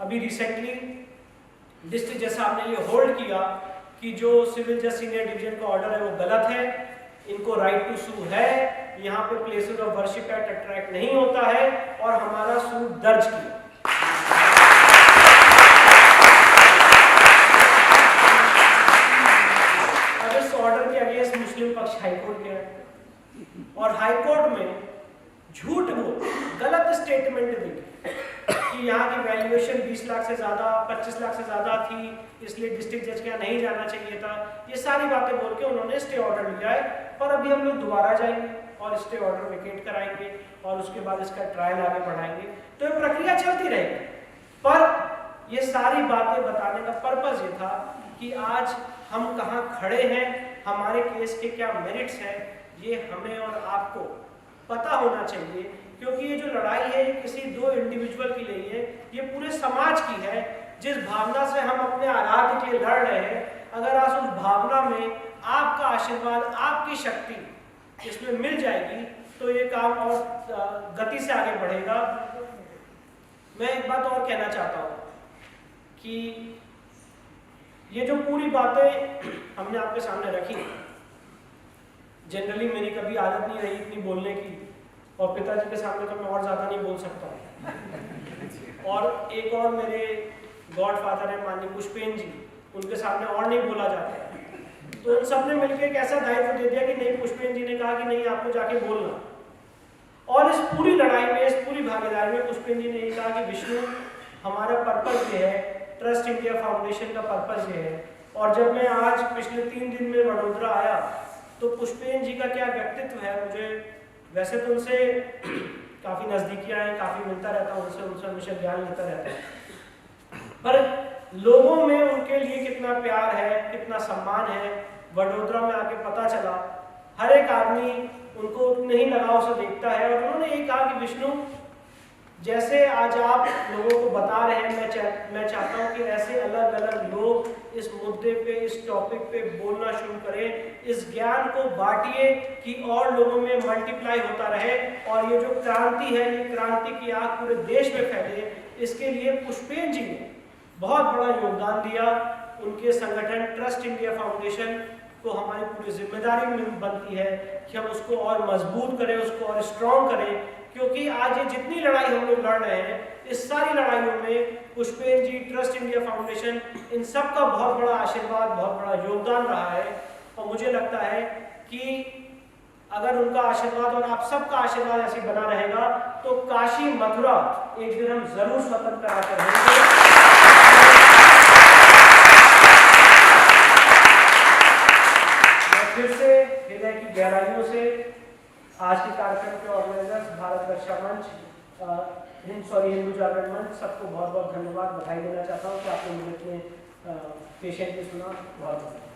अभी रिसेंटली डिस्ट्रिक्ट जज साहब ने ये होल्ड किया कि जो सिविल जज सीनियर डिवीजन का ऑर्डर है वो गलत है, इनको राइट टू सू है, यहाँ पे places of worship act attract नहीं होता है और हमारा सूट दर्ज किया। अब इस ऑर्डर के अगेंस्ट मुस्लिम पक्ष हाईकोर्ट गया और हाईकोर्ट में झूठ बोल, गलत स्टेटमेंट दी कि यहाँ की वैल्यूएशन 20 लाख से ज्यादा, 25 लाख से ज्यादा थी, इसलिए डिस्ट्रिक्ट जज के यहाँ नहीं जाना चाहिए था। ये सारी बातें बोल के उन्होंने स्टे ऑर्डर लिया है। पर अभी हम लोग दोबारा जाएंगे और स्टे ऑर्डर वेकेट कराएंगे और उसके बाद इसका ट्रायल आगे बढ़ाएंगे। तो ये प्रक्रिया चलती रहेगी। पर ये सारी बातें बताने का पर्पज ये था कि आज हम कहाँ खड़े हैं, हमारे केस के क्या मेरिट्स हैं, ये हमें और आपको पता होना चाहिए। क्योंकि ये जो लड़ाई है ये किसी दो इंडिविजुअल की नहीं है, ये पूरे समाज की है। जिस भावना से हम अपने आराध्य के लिए लड़ रहे हैं, अगर आज उस भावना में आपका आशीर्वाद, आपकी शक्ति इसमें मिल जाएगी तो ये काम और गति से आगे बढ़ेगा। मैं एक बात और कहना चाहता हूँ कि ये जो पूरी बातें हमने आपके सामने रखी, जनरली मेरी कभी आदत नहीं रही इतनी बोलने की, और पिताजी के सामने तो मैं और ज़्यादा नहीं बोल सकता। और एक और मेरे गॉडफादर है माननीय पुष्पेन जी, उनके सामने और नहीं बोला जाता। तो उन सब ने मिलकर एक ऐसा दायित्व दे दिया कि नहीं, पुष्पेन जी ने कहा कि नहीं आपको जाके बोलना। और इस पूरी लड़ाई में, इस पूरी भागीदारी में पुष्पेन जी ने ये कहा कि विष्णु, हमारा पर्पस ये है, ट्रस्ट इंडिया फाउंडेशन का पर्पस ये है। और जब मैं आज पिछले 3 दिन में वडोदरा आया तो पुष्पेन जी का क्या व्यक्तित्व है, मुझे वैसे तो उनसे काफ़ी नज़दीकियाँ हैं, काफ़ी मिलता रहता हूँ उनसे हमेशा ज्ञान लेता रहता है, पर लोगों में उनके लिए कितना प्यार है, कितना सम्मान है, वडोदरा में आके पता चला। हर एक आदमी उनको उतने ही लगाव से देखता है। और उन्होंने ये कहा कि विष्णु, जैसे आज आप लोगों को बता रहे हैं, मैं चाहता हूँ कि ऐसे अलग अलग लोग इस मुद्दे पे, इस टॉपिक पे बोलना शुरू करें, इस ज्ञान को बांटिए कि और लोगों में मल्टीप्लाई होता रहे, और ये जो क्रांति है, ये क्रांति की आग पूरे देश में फैले। इसके लिए पुष्पेन जी ने बहुत बड़ा योगदान दिया। उनके संगठन ट्रस्ट इंडिया फाउंडेशन को हमारी पूरी जिम्मेदारी बनती है कि हम उसको और मजबूत करें, उसको और स्ट्रॉन्ग करें, क्योंकि आज ये जितनी लड़ाई हम लोग लड़ रहे हैं, इस सारी लड़ाइयों में पुष्पेन जी, ट्रस्ट इंडिया फाउंडेशन, इन सब का बहुत बड़ा आशीर्वाद, बहुत बड़ा योगदान रहा है। और मुझे लगता है कि अगर उनका आशीर्वाद और आप सबका आशीर्वाद ऐसे बना रहेगा तो काशी मथुरा एक दिन हम जरूर स्वतंत्र करा कर रहेंगे। फिर से हृदय की गहराइयों से आज के कार्यक्रम के ऑर्गेनाइजर्स, भारत रक्षा मंच, हिंदू जागरण मंच, सबको बहुत बहुत धन्यवाद, बधाई देना चाहता हूँ कि आपने मुझे इतने पेशेंटली सुना। बहुत बहुत